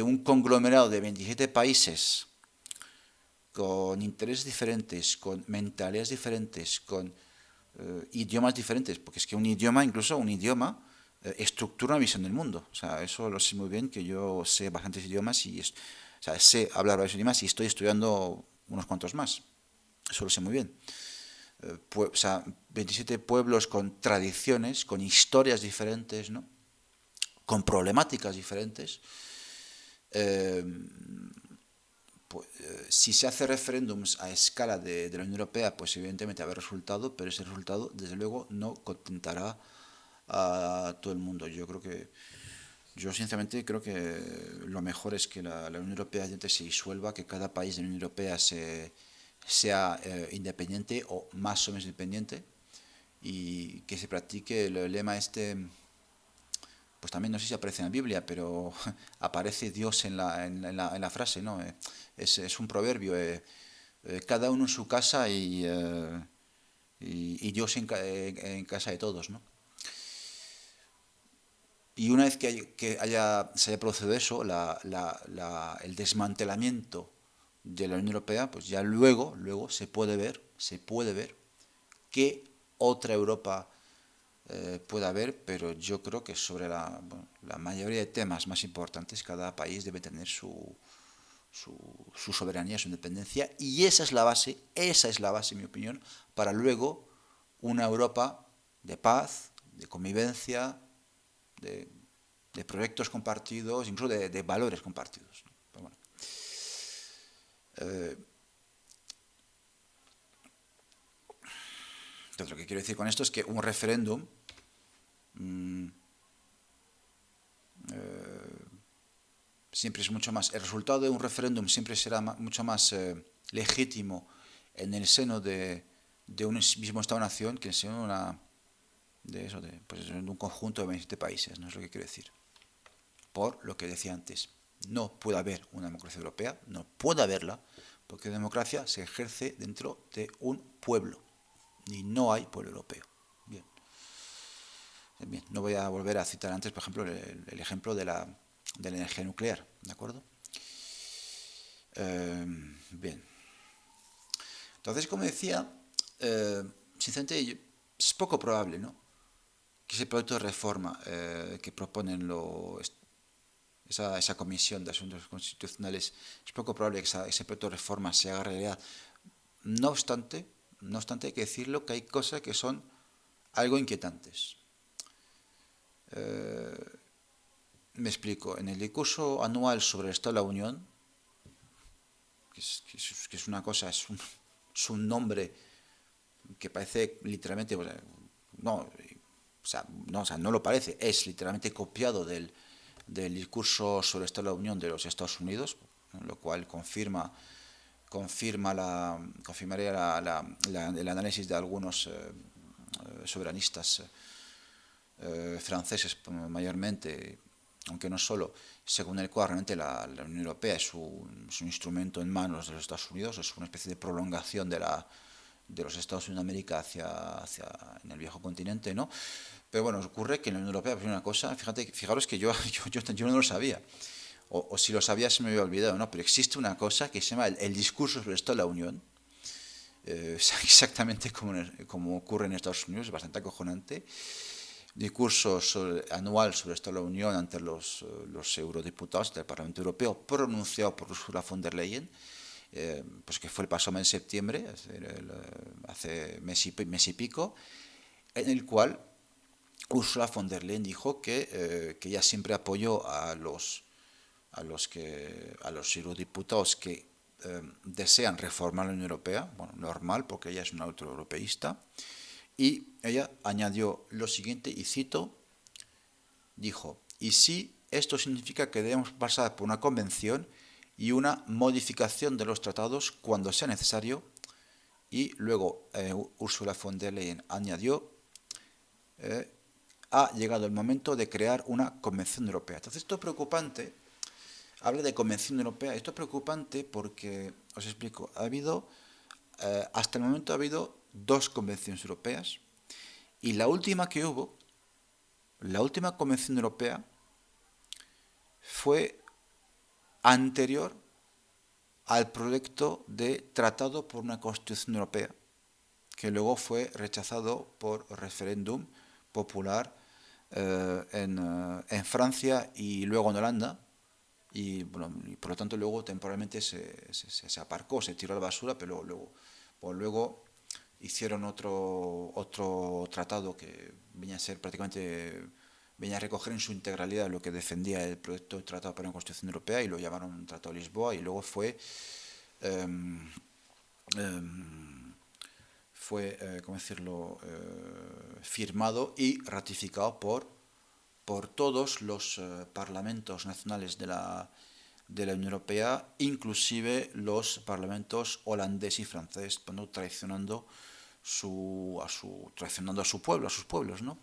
un conglomerado de 27 países con intereses diferentes, con mentalidades diferentes, con idiomas diferentes, porque es que incluso un idioma, estructura una visión del mundo. O sea, eso lo sé muy bien, que yo sé bastantes idiomas o sea, sé hablar varios idiomas y estoy estudiando unos cuantos más. Eso lo sé muy bien. O sea, 27 pueblos con tradiciones, con historias diferentes, ¿no? Con problemáticas diferentes. Si se hace referéndums a escala de la Unión Europea, pues evidentemente habrá resultado, pero ese resultado, desde luego, no contentará a todo el mundo. Yo sinceramente creo que lo mejor es que la Unión Europea se disuelva, que cada país de la Unión Europea sea independiente o más o menos independiente y que se practique el lema pues también no sé si aparece en la Biblia, pero aparece Dios en la frase, ¿no? Es un proverbio, cada uno en su casa y Dios en casa de todos, ¿no? Y una vez que se haya producido eso, el desmantelamiento de la Unión Europea, pues ya luego se puede ver qué otra Europa puede haber, pero yo creo que sobre la mayoría de temas más importantes cada país debe tener su soberanía, su independencia, y esa es la base, en mi opinión, para luego una Europa de paz, de convivencia, de, de proyectos compartidos, incluso de valores compartidos. Pero bueno. Entonces, lo que quiero decir con esto es que un referéndum siempre es mucho más, el resultado de un referéndum siempre será mucho más legítimo en el seno de un mismo Estado-nación que en el seno de, pues, de un conjunto de 27 países, no es lo que quiero decir. Por lo que decía antes, no puede haber una democracia europea, no puede haberla, porque la democracia se ejerce dentro de un pueblo, y no hay pueblo europeo. Bien. Bien, no voy a volver a citar antes, por ejemplo, el ejemplo de la energía nuclear, ¿de acuerdo? Bien. Entonces, como decía, sinceramente es poco probable, ¿no?, que ese proyecto de reforma que proponen esa comisión de asuntos constitucionales, es poco probable que ese proyecto de reforma se haga realidad. No obstante, hay que decirlo que hay cosas que son algo inquietantes. Me explico. En el discurso anual sobre el Estado de la Unión, que es una cosa, es un nombre que parece literalmente, no lo parece, es literalmente copiado del discurso sobre el Estado de la Unión de los Estados Unidos, lo cual confirmaría el análisis de algunos soberanistas franceses mayormente, aunque no solo, según el cual realmente la Unión Europea es un instrumento en manos de los Estados Unidos, es una especie de prolongación de los Estados Unidos de América hacia en el viejo continente, ¿no? Pero bueno, ocurre que en la Unión Europea, por una cosa, fijaros que yo no lo sabía, o si lo sabía se me había olvidado, ¿no? Pero existe una cosa que se llama el discurso sobre el Estado de la Unión, exactamente como ocurre en Estados Unidos, es bastante acojonante. Discurso anual sobre el Estado de la Unión ante los eurodiputados del Parlamento Europeo, pronunciado por Ursula von der Leyen, pues que fue el pasado mes de septiembre, hace mes y pico, en el cual Ursula von der Leyen dijo que ella siempre apoyó a los eurodiputados que desean reformar la Unión Europea, bueno, normal, porque ella es una autoeuropeísta, y ella añadió lo siguiente, y cito, dijo, y si esto significa que debemos pasar por una convención y una modificación de los tratados cuando sea necesario, y luego Ursula von der Leyen añadió, ha llegado el momento de crear una convención europea. Entonces esto es preocupante, habla de convención europea, esto es preocupante porque, os explico, hasta el momento ha habido 2 convenciones europeas, y la última que hubo, la última convención europea, fue anterior al proyecto de tratado por una constitución europea, que luego fue rechazado por referéndum popular en Francia y luego en Holanda, y por lo tanto luego temporalmente se aparcó, se tiró a la basura, pero luego hicieron otro tratado que venía a recoger en su integralidad lo que defendía el proyecto de tratado para la Constitución Europea, y lo llamaron Tratado de Lisboa, y luego fue ¿cómo decirlo?, firmado y ratificado por todos los parlamentos nacionales de la Unión Europea, inclusive los parlamentos holandés y francés, traicionando a sus pueblos, ¿no?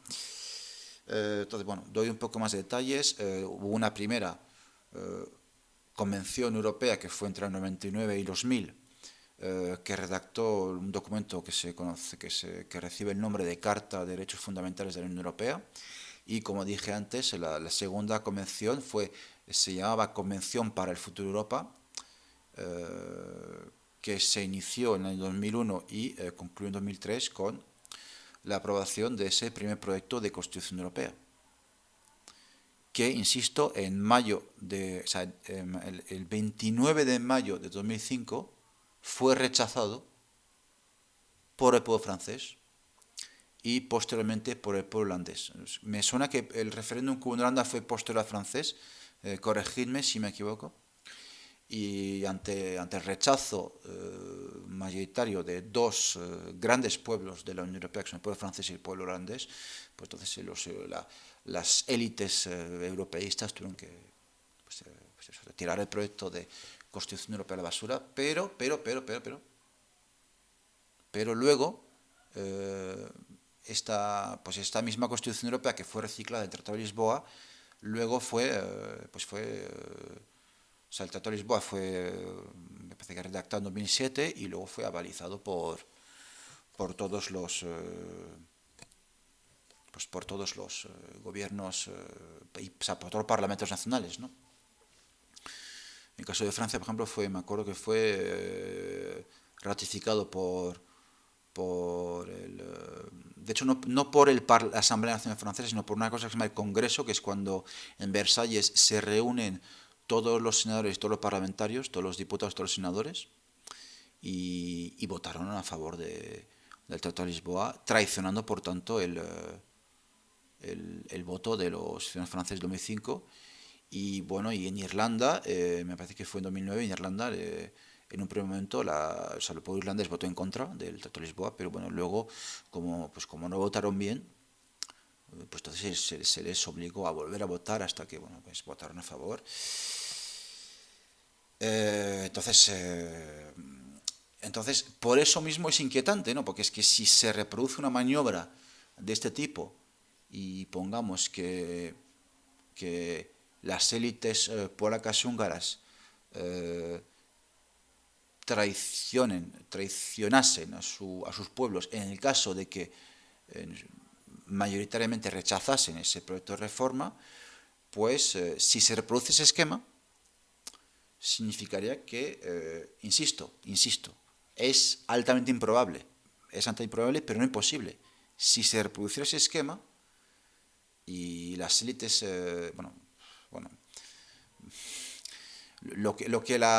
Entonces, bueno, doy un poco más de detalles. Hubo una primera convención europea que fue entre el 99 y 2000, que redactó un documento que recibe el nombre de Carta de Derechos Fundamentales de la Unión Europea. Y como dije antes, la segunda convención se llamaba Convención para el Futuro de Europa, que se inició en el 2001 y concluyó en 2003 con la aprobación de ese primer proyecto de Constitución Europea, que, insisto, en mayo o sea, el 29 de mayo de 2005 fue rechazado por el pueblo francés y posteriormente por el pueblo holandés. Me suena que el referéndum que hubo en Holanda fue posterior al francés, corregidme si me equivoco, y ante el rechazo mayoritario de dos grandes pueblos de la Unión Europea, que son el pueblo francés y el pueblo holandés, pues entonces las élites europeístas tuvieron que tirar el proyecto de Constitución Europea a la basura, pero luego esta misma Constitución Europea, que fue reciclada del Tratado de Lisboa, luego o sea, el Tratado de Lisboa fue, me parece que redactado en 2007 y luego fue avalizado por todos los gobiernos, o sea, por todos los parlamentos nacionales, ¿no? En el caso de Francia, por ejemplo, me acuerdo que fue ratificado de hecho, no por la Asamblea Nacional Francesa, sino por una cosa que se llama el Congreso, que es cuando en Versalles se reúnen todos los senadores, todos los parlamentarios, todos los diputados, todos los senadores, y votaron a favor del Tratado de Lisboa, traicionando, por tanto, el voto de los ciudadanos franceses de 2005. Y bueno, y en Irlanda, me parece que fue en 2009, en Irlanda, en un primer momento, o sea, el pueblo irlandés votó en contra del Tratado de Lisboa, pero bueno, luego, como no votaron bien, pues entonces se les obligó a volver a votar hasta que, bueno, pues votaron a favor. Entonces, por eso mismo es inquietante, ¿no? Porque es que si se reproduce una maniobra de este tipo y pongamos que las élites polacas y húngaras traicionasen a sus pueblos en el caso de que mayoritariamente rechazasen ese proyecto de reforma, pues si se reproduce ese esquema, significaría que, insisto, es altamente improbable, pero no imposible. Si se reproduciera ese esquema y las élites, lo que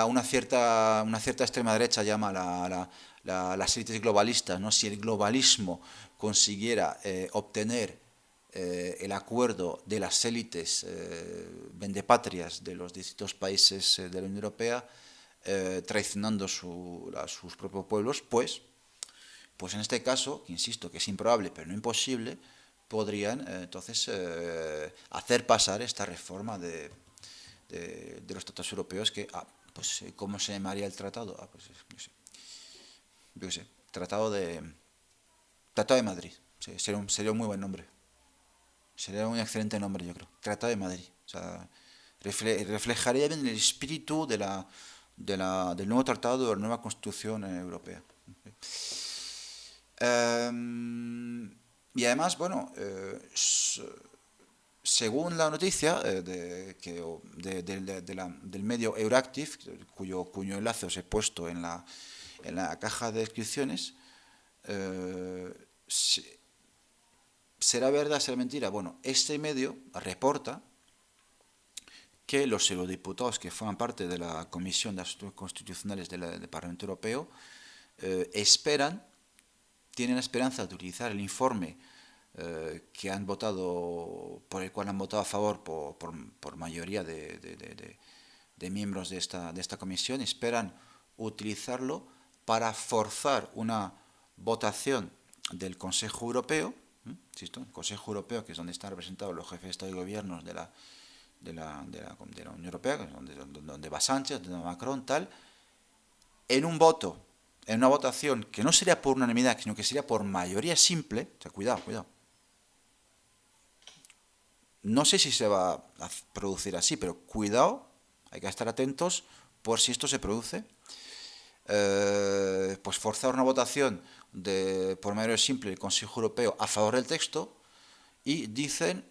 una cierta extrema derecha llama las élites globalistas, ¿no? Si el globalismo consiguiera obtener el acuerdo de las élites vendepatrias de los distintos países de la Unión Europea, traicionando a sus propios pueblos, pues en este caso, que insisto que es improbable pero no imposible, podrían entonces hacer pasar esta reforma de los tratados europeos que, pues, ¿cómo se llamaría el tratado? Pues, yo qué sé, Tratado de Madrid. Sí, sería un muy buen nombre. Sería un excelente nombre, yo creo. Tratado de Madrid. O sea, reflejaría bien el espíritu del nuevo tratado, de la nueva Constitución Europea. Y además, bueno, según la noticia del medio Euractiv, cuyo enlace os he puesto en la caja de descripciones, ¿será verdad, será mentira? Bueno, este medio reporta que los eurodiputados que forman parte de la Comisión de Asuntos Constitucionales del Parlamento Europeo tienen la esperanza de utilizar el informe por el cual han votado a favor por mayoría de miembros de esta comisión, esperan utilizarlo para forzar una votación del Consejo Europeo, ¿insisto? El Consejo Europeo, que es donde están representados los jefes de Estado y Gobiernos de la Unión Europea, donde va Sánchez, donde va Macron, tal, en una votación que no sería por unanimidad, sino que sería por mayoría simple. O sea, cuidado. No sé si se va a producir así, pero cuidado, hay que estar atentos por si esto se produce. Pues forzar una votación por mayoría simple del Consejo Europeo a favor del texto, y dicen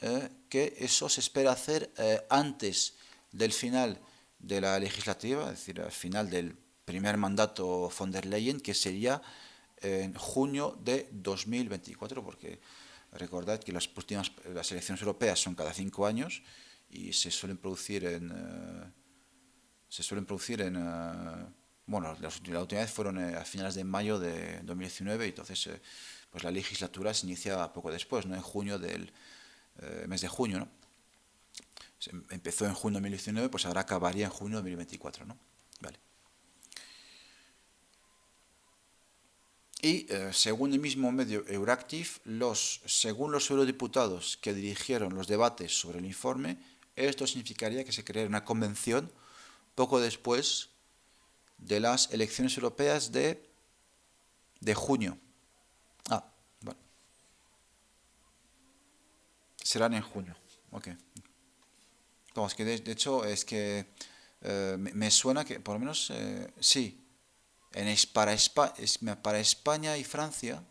que eso se espera hacer antes del final de la legislativa, es decir, al final del primer mandato von der Leyen, que sería en junio de 2024, porque recordad que las elecciones europeas son cada 5 años y se suelen producir bueno, la última vez fueron a finales de mayo de 2019, y entonces pues la legislatura se inicia poco después, ¿no? En junio del mes de junio, ¿no? Empezó en junio de 2019, pues ahora acabaría en junio de 2024, ¿no? Vale. Y según el mismo medio Euractiv, según los eurodiputados que dirigieron los debates sobre el informe, esto significaría que se creara una convención poco después de las elecciones europeas de junio. Ah, bueno. Serán en junio. Ok. Vamos, que de hecho es que me suena que por lo menos sí. Para España y Francia,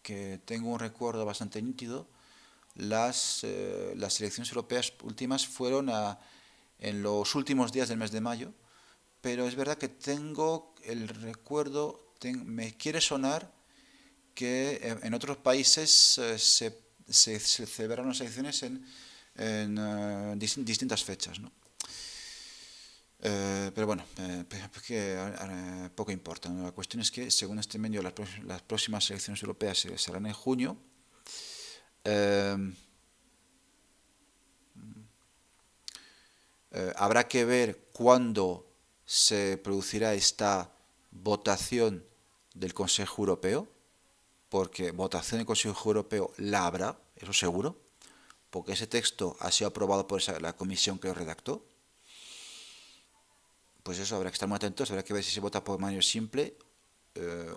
que tengo un recuerdo bastante nítido, las elecciones europeas últimas fueron en los últimos días del mes de mayo, pero es verdad que tengo el recuerdo, me quiere sonar que en otros países se celebraron las elecciones en distintas fechas, ¿no? Pero bueno, poco importa, ¿no? La cuestión es que, según este medio, las próximas elecciones europeas serán en junio. Habrá que ver cuándo se producirá esta votación del Consejo Europeo, porque votación del Consejo Europeo la habrá, eso seguro, porque ese texto ha sido aprobado por la comisión que lo redactó. Pues eso, habrá que estar muy atentos, habrá que ver si se vota por mayoría simple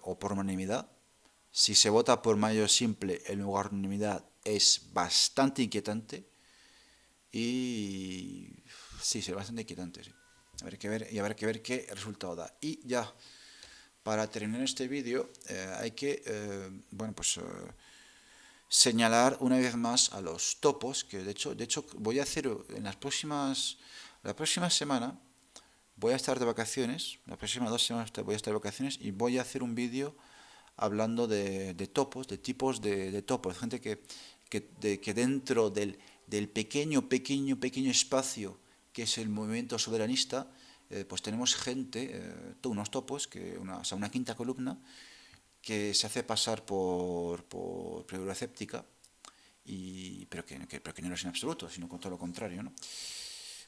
o por unanimidad. Si se vota por mayoría simple en lugar de unanimidad, es bastante inquietante. Y sí, será bastante inquietante, sí. Habrá que ver qué resultado da. Y ya, para terminar este vídeo, hay que bueno, pues señalar una vez más a los topos, que de hecho voy a hacer la próxima semana voy a estar de vacaciones, las próximas 2 semanas voy a estar de vacaciones, y voy a hacer un vídeo hablando de topos, de tipos de topos, gente que dentro del pequeño espacio que es el movimiento soberanista, pues tenemos gente, unos topos, o sea, una quinta columna, que se hace pasar por euroescéptica, pero que no lo es en absoluto, sino con todo lo contrario, ¿no?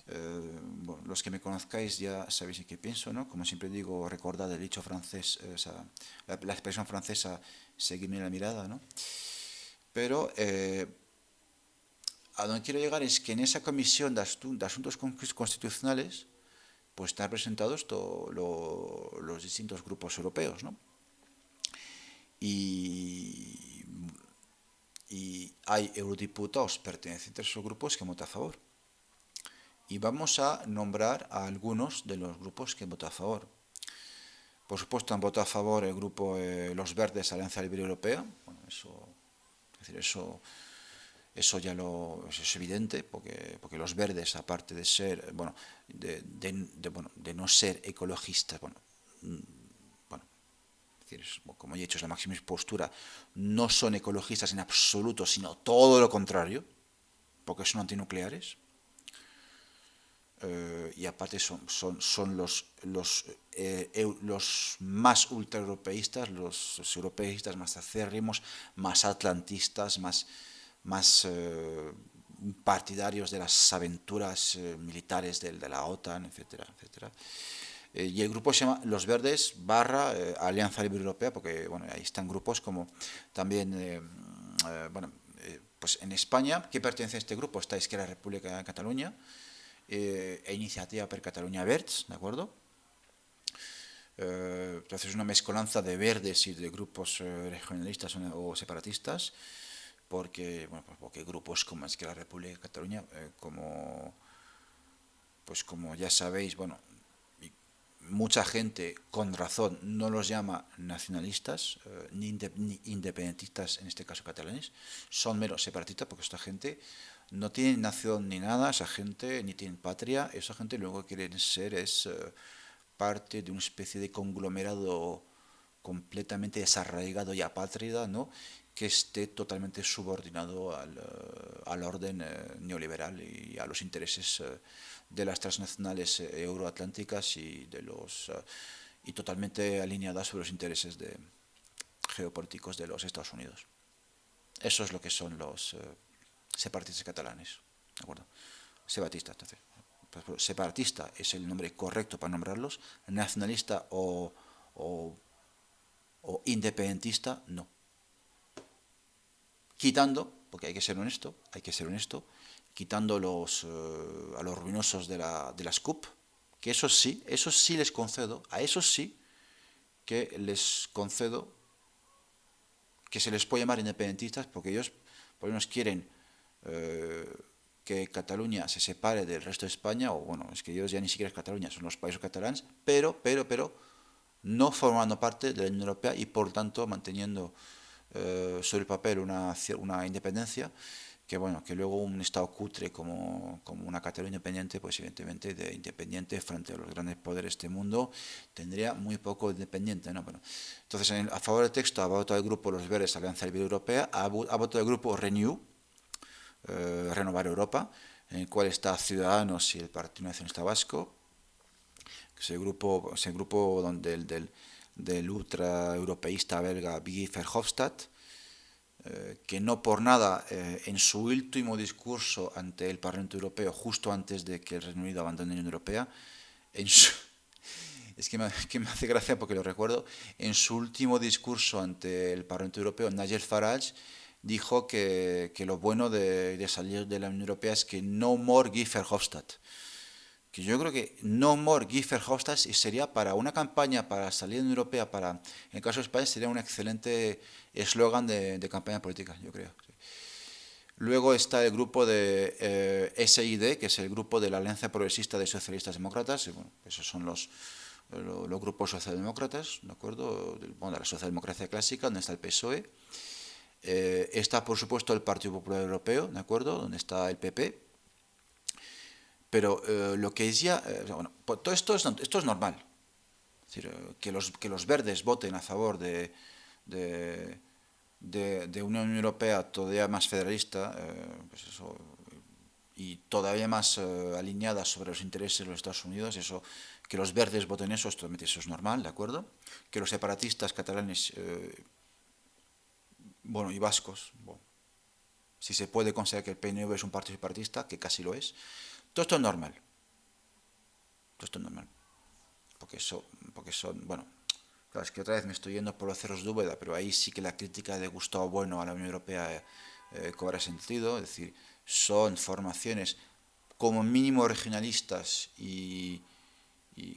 Bueno, los que me conozcáis ya sabéis en qué pienso, ¿no? Como siempre digo, recordad el dicho francés, la expresión francesa, seguirme la mirada, ¿no? Pero a donde quiero llegar es que en esa comisión de asuntos constitucionales pues están representados los distintos grupos europeos, ¿no? Y hay eurodiputados pertenecientes a esos grupos que votan a favor. Y vamos a nombrar a algunos de los grupos que votan a favor. Por supuesto, han votado a favor el grupo Los Verdes, Alianza Libre Europea. Bueno, eso ya es evidente, porque los verdes, aparte de ser, bueno, de no ser ecologistas, como he dicho, es la máxima postura, no son ecologistas en absoluto, sino todo lo contrario, porque son antinucleares. Y aparte son los más ultraeuropeístas, los europeístas más acérrimos, más atlantistas, más partidarios de las aventuras militares de la OTAN, etcétera, etcétera. Y el grupo se llama Los Verdes / Alianza Libre Europea, porque bueno, ahí están grupos como también, pues en España, ¿qué pertenece a este grupo? Está Esquerra República de Cataluña, Iniciativa per Catalunya Verds, ¿de acuerdo? Entonces es una mezcolanza de verdes y de grupos regionalistas o separatistas, porque grupos como Esquerra República de Cataluña, como ya sabéis, bueno, mucha gente con razón no los llama nacionalistas ni independentistas, en este caso catalanes, son meros separatistas, porque esta gente no tiene nación ni nada, esa gente ni tiene patria, esa gente lo único que quieren ser es parte de una especie de conglomerado completamente desarraigado y apátrida, ¿no? Que esté totalmente subordinado al orden neoliberal y a los intereses de las transnacionales euroatlánticas y totalmente alineadas sobre los intereses geopolíticos de los Estados Unidos. Eso es lo que son los separatistas catalanes, ¿de acuerdo? Separatistas, entonces. Separatista es el nombre correcto para nombrarlos. Nacionalista o independentista, no. Quitando, porque hay que ser honesto, quitando a los ruinosos de las CUP, que esos sí les concedo, a esos sí que les concedo que se les puede llamar independentistas, porque ellos por lo menos quieren que Cataluña se separe del resto de España, o bueno, es que ellos ya ni siquiera es Cataluña, son los países catalanes, pero no formando parte de la Unión Europea y por tanto manteniendo sobre el papel una independencia que bueno, que luego un Estado cutre como una Cataluña independiente, pues evidentemente de independiente frente a los grandes poderes de este mundo tendría muy poco independiente, ¿no? Bueno, entonces a favor del texto ha votado el grupo Los Verdes, Alianza Libre Europea, ha votado el grupo Renew, Renovar Europa, en el cual está Ciudadanos y el Partido Nacionalista Vasco, que es el grupo donde del ultraeuropeísta belga Guy Verhofstadt, que no por nada en su último discurso ante el Parlamento Europeo, justo antes de que el Reino Unido abandone la Unión Europea, es que me hace gracia porque lo recuerdo, en su último discurso ante el Parlamento Europeo, Nigel Farage dijo que lo bueno de salir de la Unión Europea es que no more Guy Verhofstadt. Que yo creo que no more Guy Verhofstadt sería para una campaña para salir de la Unión Europea, en el caso de España sería un excelente eslogan de campaña política, yo creo. Sí. Luego está el grupo de SID, que es el grupo de la Alianza Progresista de Socialistas Demócratas, y bueno, esos son los grupos socialdemócratas, ¿de acuerdo? De la socialdemocracia clásica, donde está el PSOE. Está, por supuesto, el Partido Popular Europeo, ¿de acuerdo? Donde está el PP. Pero lo que decía, bueno, pues todo esto es normal. Es decir, que los verdes voten a favor de una Unión Europea todavía más federalista, pues eso, y todavía más alineada sobre los intereses de los Estados Unidos, eso, que los verdes voten eso es normal, ¿de acuerdo? Que los separatistas catalanes, bueno, y vascos, bueno, si se puede considerar que el PNV es un partido separatista, que casi lo es, todo esto es normal. Todo esto es normal. Porque son, bueno, claro, es que otra vez me estoy yendo por los cerros de Úbeda, pero ahí sí que la crítica de Gustavo Bueno a la Unión Europea cobra sentido, es decir, son formaciones como mínimo regionalistas y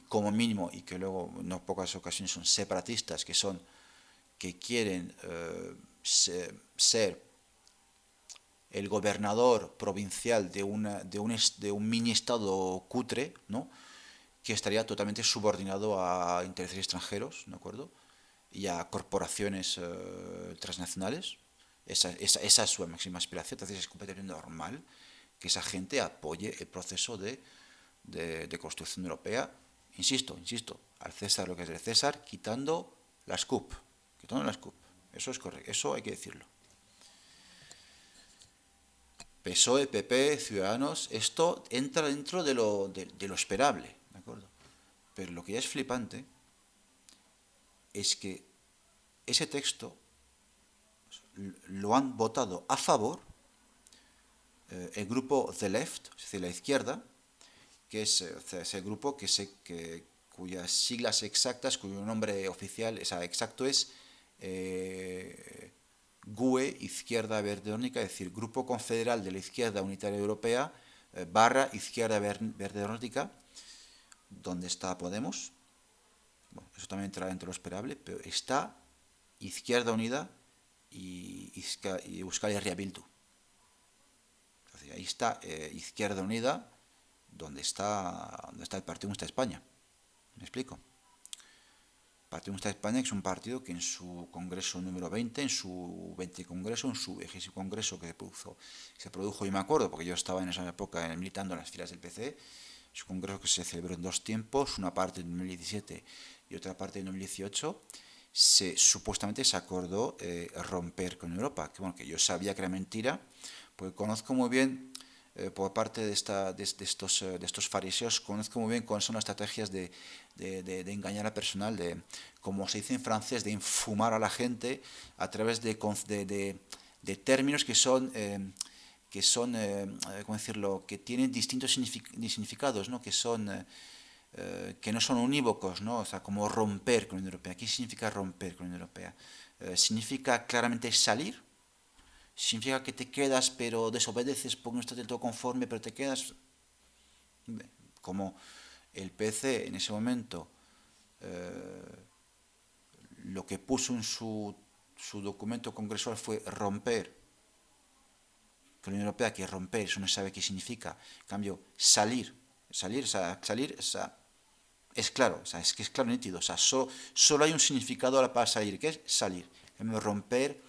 como mínimo, y que luego en no pocas ocasiones son separatistas, que quieren ser el gobernador provincial de un mini estado cutre, ¿no? Que estaría totalmente subordinado a intereses extranjeros, ¿de acuerdo? Y a corporaciones transnacionales. Esa es su máxima aspiración. Entonces es completamente normal que esa gente apoye el proceso de construcción europea. Insisto, al César lo que es del César, quitando las CUP. Eso es correcto, eso hay que decirlo. PSOE, PP, Ciudadanos, esto entra dentro de lo esperable, ¿de acuerdo? Pero lo que ya es flipante es que ese texto lo han votado a favor el grupo The Left, es decir, la izquierda, que es el grupo cuyas siglas exactas, cuyo nombre oficial exacto es GUE, Izquierda Verde-Única, es decir, Grupo Confederal de la Izquierda Unitaria Europea, / Izquierda Verde-Única, donde está Podemos. Bueno, eso también entra dentro de lo esperable, pero está Izquierda Unida y Euskal Herria Bildu. Entonces, ahí está Izquierda Unida, donde está el Partido Comunista de España. ¿Me explico? El Partido Comunista de España, que es un partido que en su congreso número 20, en su 20 congreso, en su 20 congreso que se produjo, yo me acuerdo, porque yo estaba en esa época militando en las filas del PC, es un congreso que se celebró en dos tiempos, una parte en 2017 y otra parte en 2018, supuestamente se acordó romper con Europa, que bueno, que yo sabía que era mentira, porque conozco muy bien, por parte de estos fariseos, conozco muy bien cuáles son las estrategias de engañar al personal, de, como se dice en francés, de infumar a la gente a través de términos ¿cómo decirlo?, que tienen distintos significados, ¿no? Que no son unívocos, ¿no? O sea, como romper con la Unión Europea. ¿Qué significa romper con la Unión Europea? Significa claramente salir, significa que te quedas pero desobedeces porque no estás del todo conforme, pero te quedas como el PC en ese momento, lo que puso en su documento congresual fue romper con la Unión Europea, que romper, eso no sabe qué significa. En cambio, salir, o sea, es claro, o sea, es que es claro, nítido, o sea, solo hay un significado ahora para salir, que es salir. Romper,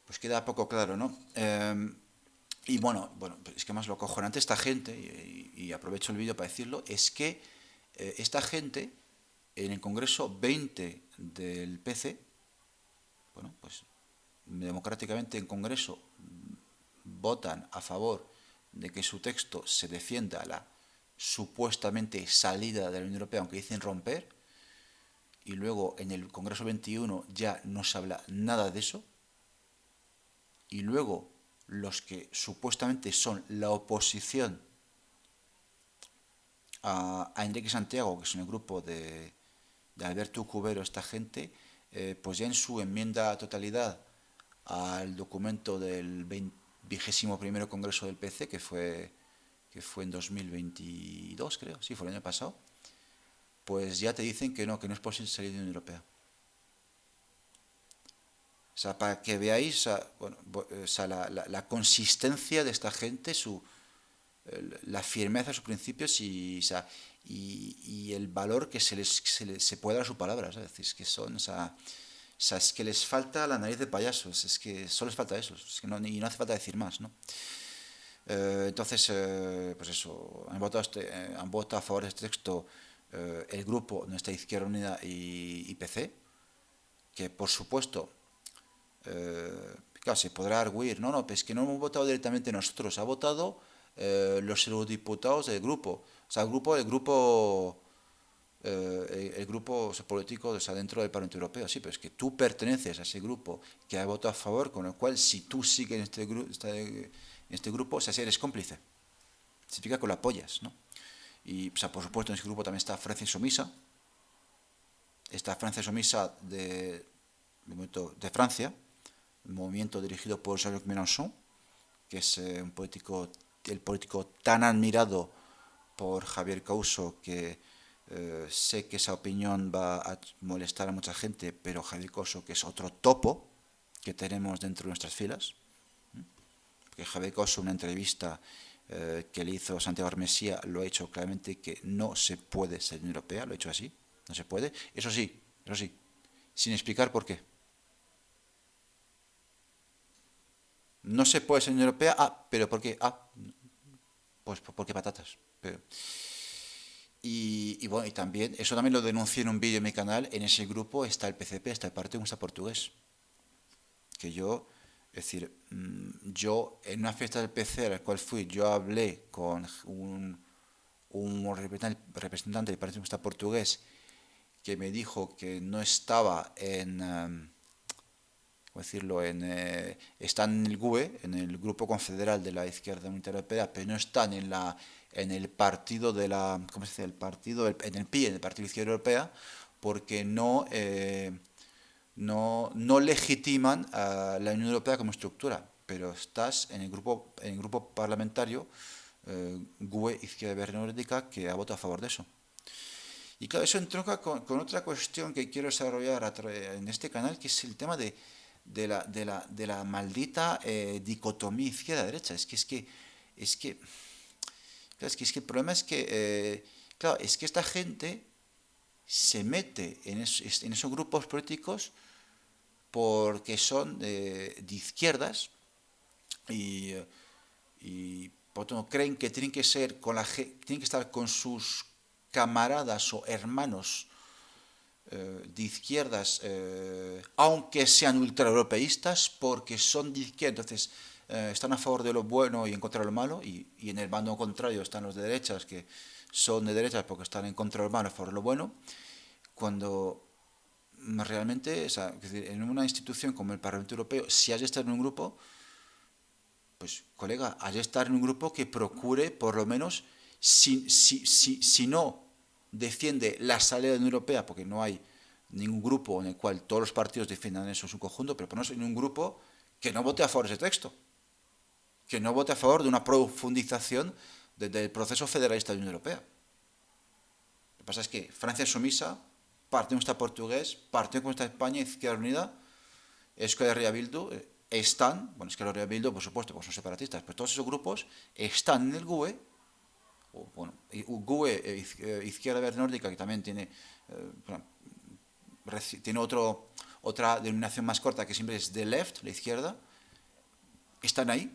pues queda poco claro, ¿no? Y bueno, es que más lo acojonante esta gente, y aprovecho el vídeo para decirlo, es que esta gente en el Congreso 20 del PC, bueno, pues democráticamente en Congreso votan a favor de que su texto se defienda la supuestamente salida de la Unión Europea, aunque dicen romper, y luego en el Congreso 21 ya no se habla nada de eso, y luego los que supuestamente son la oposición a Enrique Santiago, que es en el grupo de Alberto Cubero, esta gente, pues ya en su enmienda a totalidad al documento del 21º Congreso del PC, que fue en 2022, creo, sí, fue el año pasado, pues ya te dicen que no es posible salir de la Unión Europea. O sea, para que veáis, bueno, o sea, la consistencia de esta gente, la firmeza de sus principios o sea, y el valor que se puede dar a su palabra, ¿sabes? Es decir, es que son, o sea, es que les falta la nariz de payasos, es que solo les falta eso, es que y no hace falta decir más, ¿no? Entonces, pues eso, han votado a favor de este texto el grupo Nuestra Izquierda Unida y PC, que por supuesto, claro, se podrá arguir, no, pues que no hemos votado directamente nosotros, ha votado los eurodiputados del grupo, o sea, el grupo o sea, político, o sea, dentro del Parlamento Europeo, sí, pero es que tú perteneces a ese grupo que ha votado a favor, con lo cual si tú sigues en este grupo, o sea, si eres cómplice, significa que lo apoyas, ¿no? Y, o sea, por supuesto, en ese grupo también está Francia Insumisa, de Francia, un movimiento dirigido por Jean-Luc Mélenchon, que es el político tan admirado por Javier Couso, que sé que esa opinión va a molestar a mucha gente, pero Javier Couso, que es otro topo que tenemos dentro de nuestras filas, porque Javier Couso, una entrevista que le hizo Santiago Armesía, lo ha hecho claramente que no se puede ser Unión Europea, lo ha hecho así, no se puede, eso sí, sin explicar por qué. No se puede ser Unión Europea, pero ¿por qué? Pues porque patatas. Y bueno, y también, eso también lo denuncié en un vídeo en mi canal, en ese grupo está el PCP, está el Partido Comunista Portugués. Que yo, es decir, yo en una fiesta del PC a la cual fui, yo hablé con un representante del Partido Comunista Portugués que me dijo que no estaba ¿cómo decirlo?, están en el GUE, en el Grupo Confederal de la Izquierda Unitaria Europea, pero no están en el partido de la, ¿cómo se dice?, en el PIE, en el Partido de la Izquierda Europea, porque no legitiman a la Unión Europea como estructura, pero estás en el grupo parlamentario GUE Izquierda Verde Nórdica, que ha votado a favor de eso. Y claro, eso entronca con otra cuestión que quiero desarrollar en este canal, que es el tema de la maldita dicotomía izquierda-derecha. Claro, es que el problema es que, claro, es que esta gente se mete en esos grupos políticos porque son de izquierdas y por tanto creen que tienen que ser tienen que estar con sus camaradas o hermanos de izquierdas, aunque sean ultraeuropeístas, porque son de izquierda, entonces están a favor de lo bueno y en contra de lo malo, y en el bando contrario están los de derechas, que son de derechas porque están en contra de lo malo, a favor de lo bueno, cuando realmente, o sea, es decir, en una institución como el Parlamento Europeo, si has de estar en un grupo, pues colega, has de estar en un grupo que procure, por lo menos, si no defiende la salida de la Unión Europea, porque no hay ningún grupo en el cual todos los partidos defiendan eso en su conjunto, pero ponerse en un grupo que no vote a favor de ese texto, que no vote a favor de una profundización del proceso federalista de la Unión Europea. Lo que pasa es que Francia es sumisa, Partido Comunista Portugués, Partido Comunista de España, Izquierda Unida, Euskal Herria Bildu, están, bueno, Euskal Herria Bildu, por supuesto, porque son separatistas, pero todos esos grupos están en el GUE, o, bueno, GUE, Izquierda Verde Nórdica, que también tiene, bueno, tiene otra denominación más corta, que siempre es The Left, la izquierda, están ahí,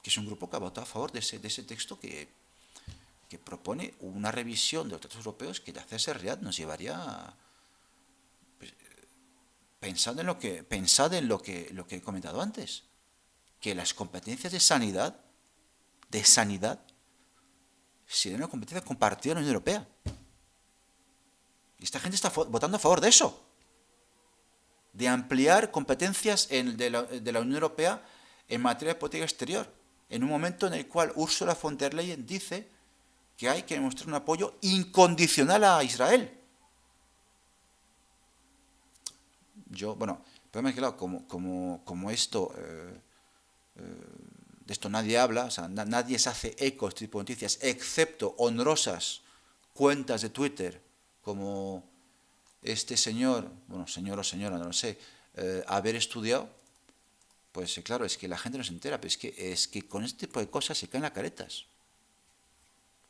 que es un grupo que ha votado a favor de ese texto que propone una revisión de los tratados europeos que de hacerse realidad nos llevaría a, pues, pensad en lo que he comentado antes, que las competencias de sanidad, serían una competencia compartida en la Unión Europea. Y esta gente está votando a favor de eso, de ampliar competencias de la Unión Europea en materia de política exterior, en un momento en el cual Ursula von der Leyen dice que hay que demostrar un apoyo incondicional a Israel. Bueno, el problema es que, claro, como esto, de esto nadie habla, o sea, nadie se hace eco de este tipo de noticias, excepto honrosas cuentas de Twitter, como este señor, bueno, señor o señora, no lo sé, haber estudiado, pues claro, es que la gente no se entera, pero es que con este tipo de cosas se caen las caretas.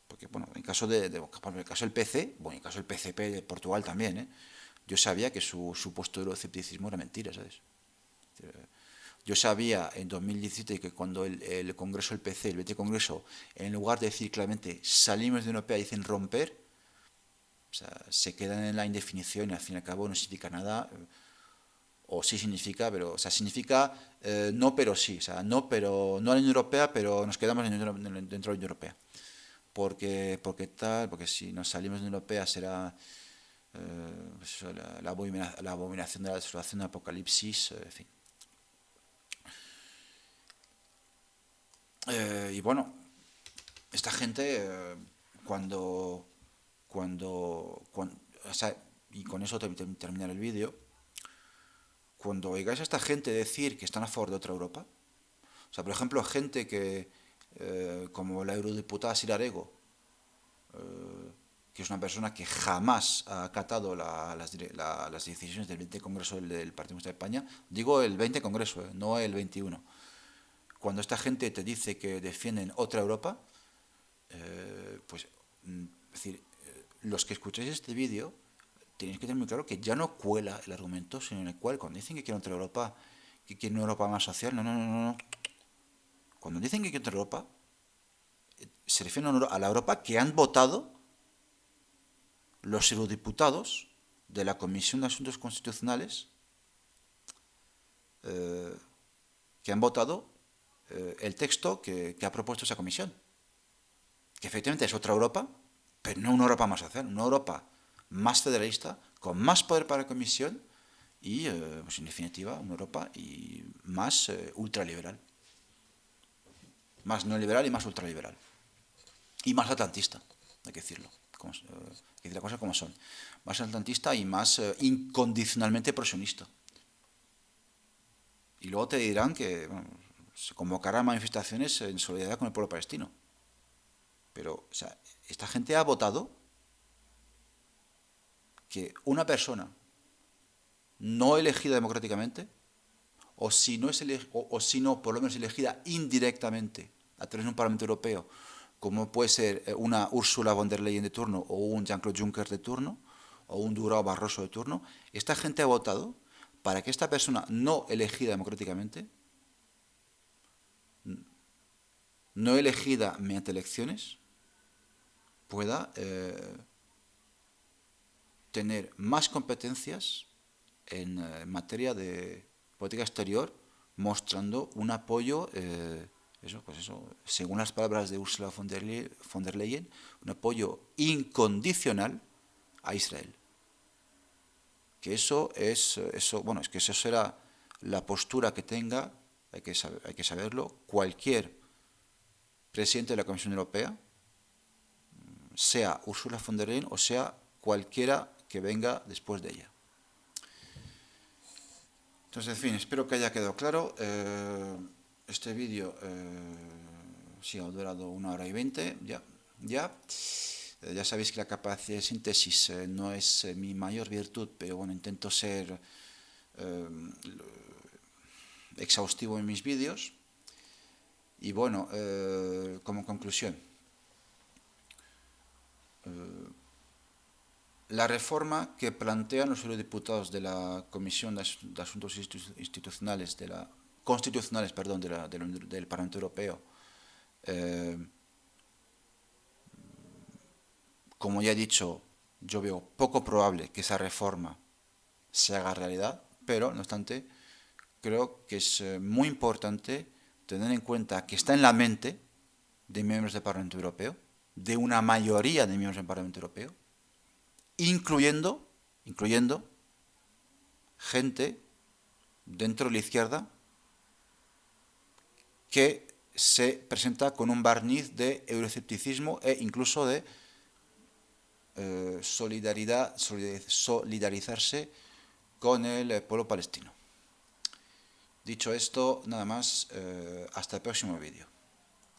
Porque, bueno, en el caso del PC, bueno, en el caso del PCP de Portugal también, yo sabía que su supuesto euroescepticismo era mentira, ¿sabes? Yo sabía en 2017 que cuando el Congreso del PC, el 20 Congreso, en lugar de decir claramente salimos de la Unión Europea, dicen romper, o sea, se quedan en la indefinición y al fin y al cabo no significa nada, o sí significa, pero, o sea, significa no pero sí, o sea, no pero no a la Unión Europea, pero nos quedamos dentro de la Unión Europea. Porque si nos salimos de la Unión Europea será la abominación de la desolación, del apocalipsis, en fin. Y bueno, esta gente o sea, y con eso terminar el vídeo, cuando oigáis a esta gente decir que están a favor de otra Europa, o sea, por ejemplo, gente que, como la eurodiputada Sirarego, que es una persona que jamás ha acatado las decisiones del 20 Congreso del Partido Comunista de España, digo el 20 Congreso, no el 21. Cuando esta gente te dice que defienden otra Europa, pues, es decir, los que escucháis este vídeo, tenéis que tener muy claro que ya no cuela el argumento, sino en el cual cuando dicen que quieren otra Europa, que quieren una Europa más social, no. Cuando dicen que quieren otra Europa, se refieren a la Europa que han votado los eurodiputados de la Comisión de Asuntos Constitucionales, que han votado el texto que ha propuesto esa comisión. Que efectivamente es otra Europa, pero no una Europa más social, una Europa más federalista, con más poder para la Comisión y, pues en definitiva, una Europa más ultraliberal. Más neoliberal y más ultraliberal. Y más atlantista, hay que decirlo. Hay que decir las cosas como son. Más atlantista y más incondicionalmente prosionista. Y luego te dirán que bueno, se convocarán manifestaciones en solidaridad con el pueblo palestino. Pero, o sea, esta gente ha votado que una persona no elegida democráticamente, o si no, por lo menos elegida indirectamente a través de un Parlamento Europeo, como puede ser una Ursula von der Leyen de turno, o un Jean-Claude Juncker de turno, o un Durão Barroso de turno, esta gente ha votado para que esta persona no elegida democráticamente, no elegida mediante elecciones, pueda tener más competencias en materia de política exterior, mostrando un apoyo, según las palabras de Ursula von der Leyen, un apoyo incondicional a Israel. Que eso será la postura que tenga, hay que saberlo, cualquier presidente de la Comisión Europea, sea Ursula von der Leyen o sea cualquiera que venga después de ella. Entonces, en fin, espero que haya quedado claro. Este vídeo sí ha durado 1 hora y 20, ya sabéis que la capacidad de síntesis no es mi mayor virtud, pero bueno, intento ser exhaustivo en mis vídeos. Y bueno, como conclusión, la reforma que plantean los eurodiputados de la Comisión de Asuntos Constitucionales del Parlamento Europeo, como ya he dicho, yo veo poco probable que esa reforma se haga realidad, pero no obstante, creo que es muy importante tener en cuenta que está en la mente de miembros del Parlamento Europeo, de una mayoría de miembros del Parlamento Europeo, incluyendo gente dentro de la izquierda que se presenta con un barniz de euroescepticismo e incluso de solidarizarse con el pueblo palestino. Dicho esto, nada más, hasta el próximo vídeo.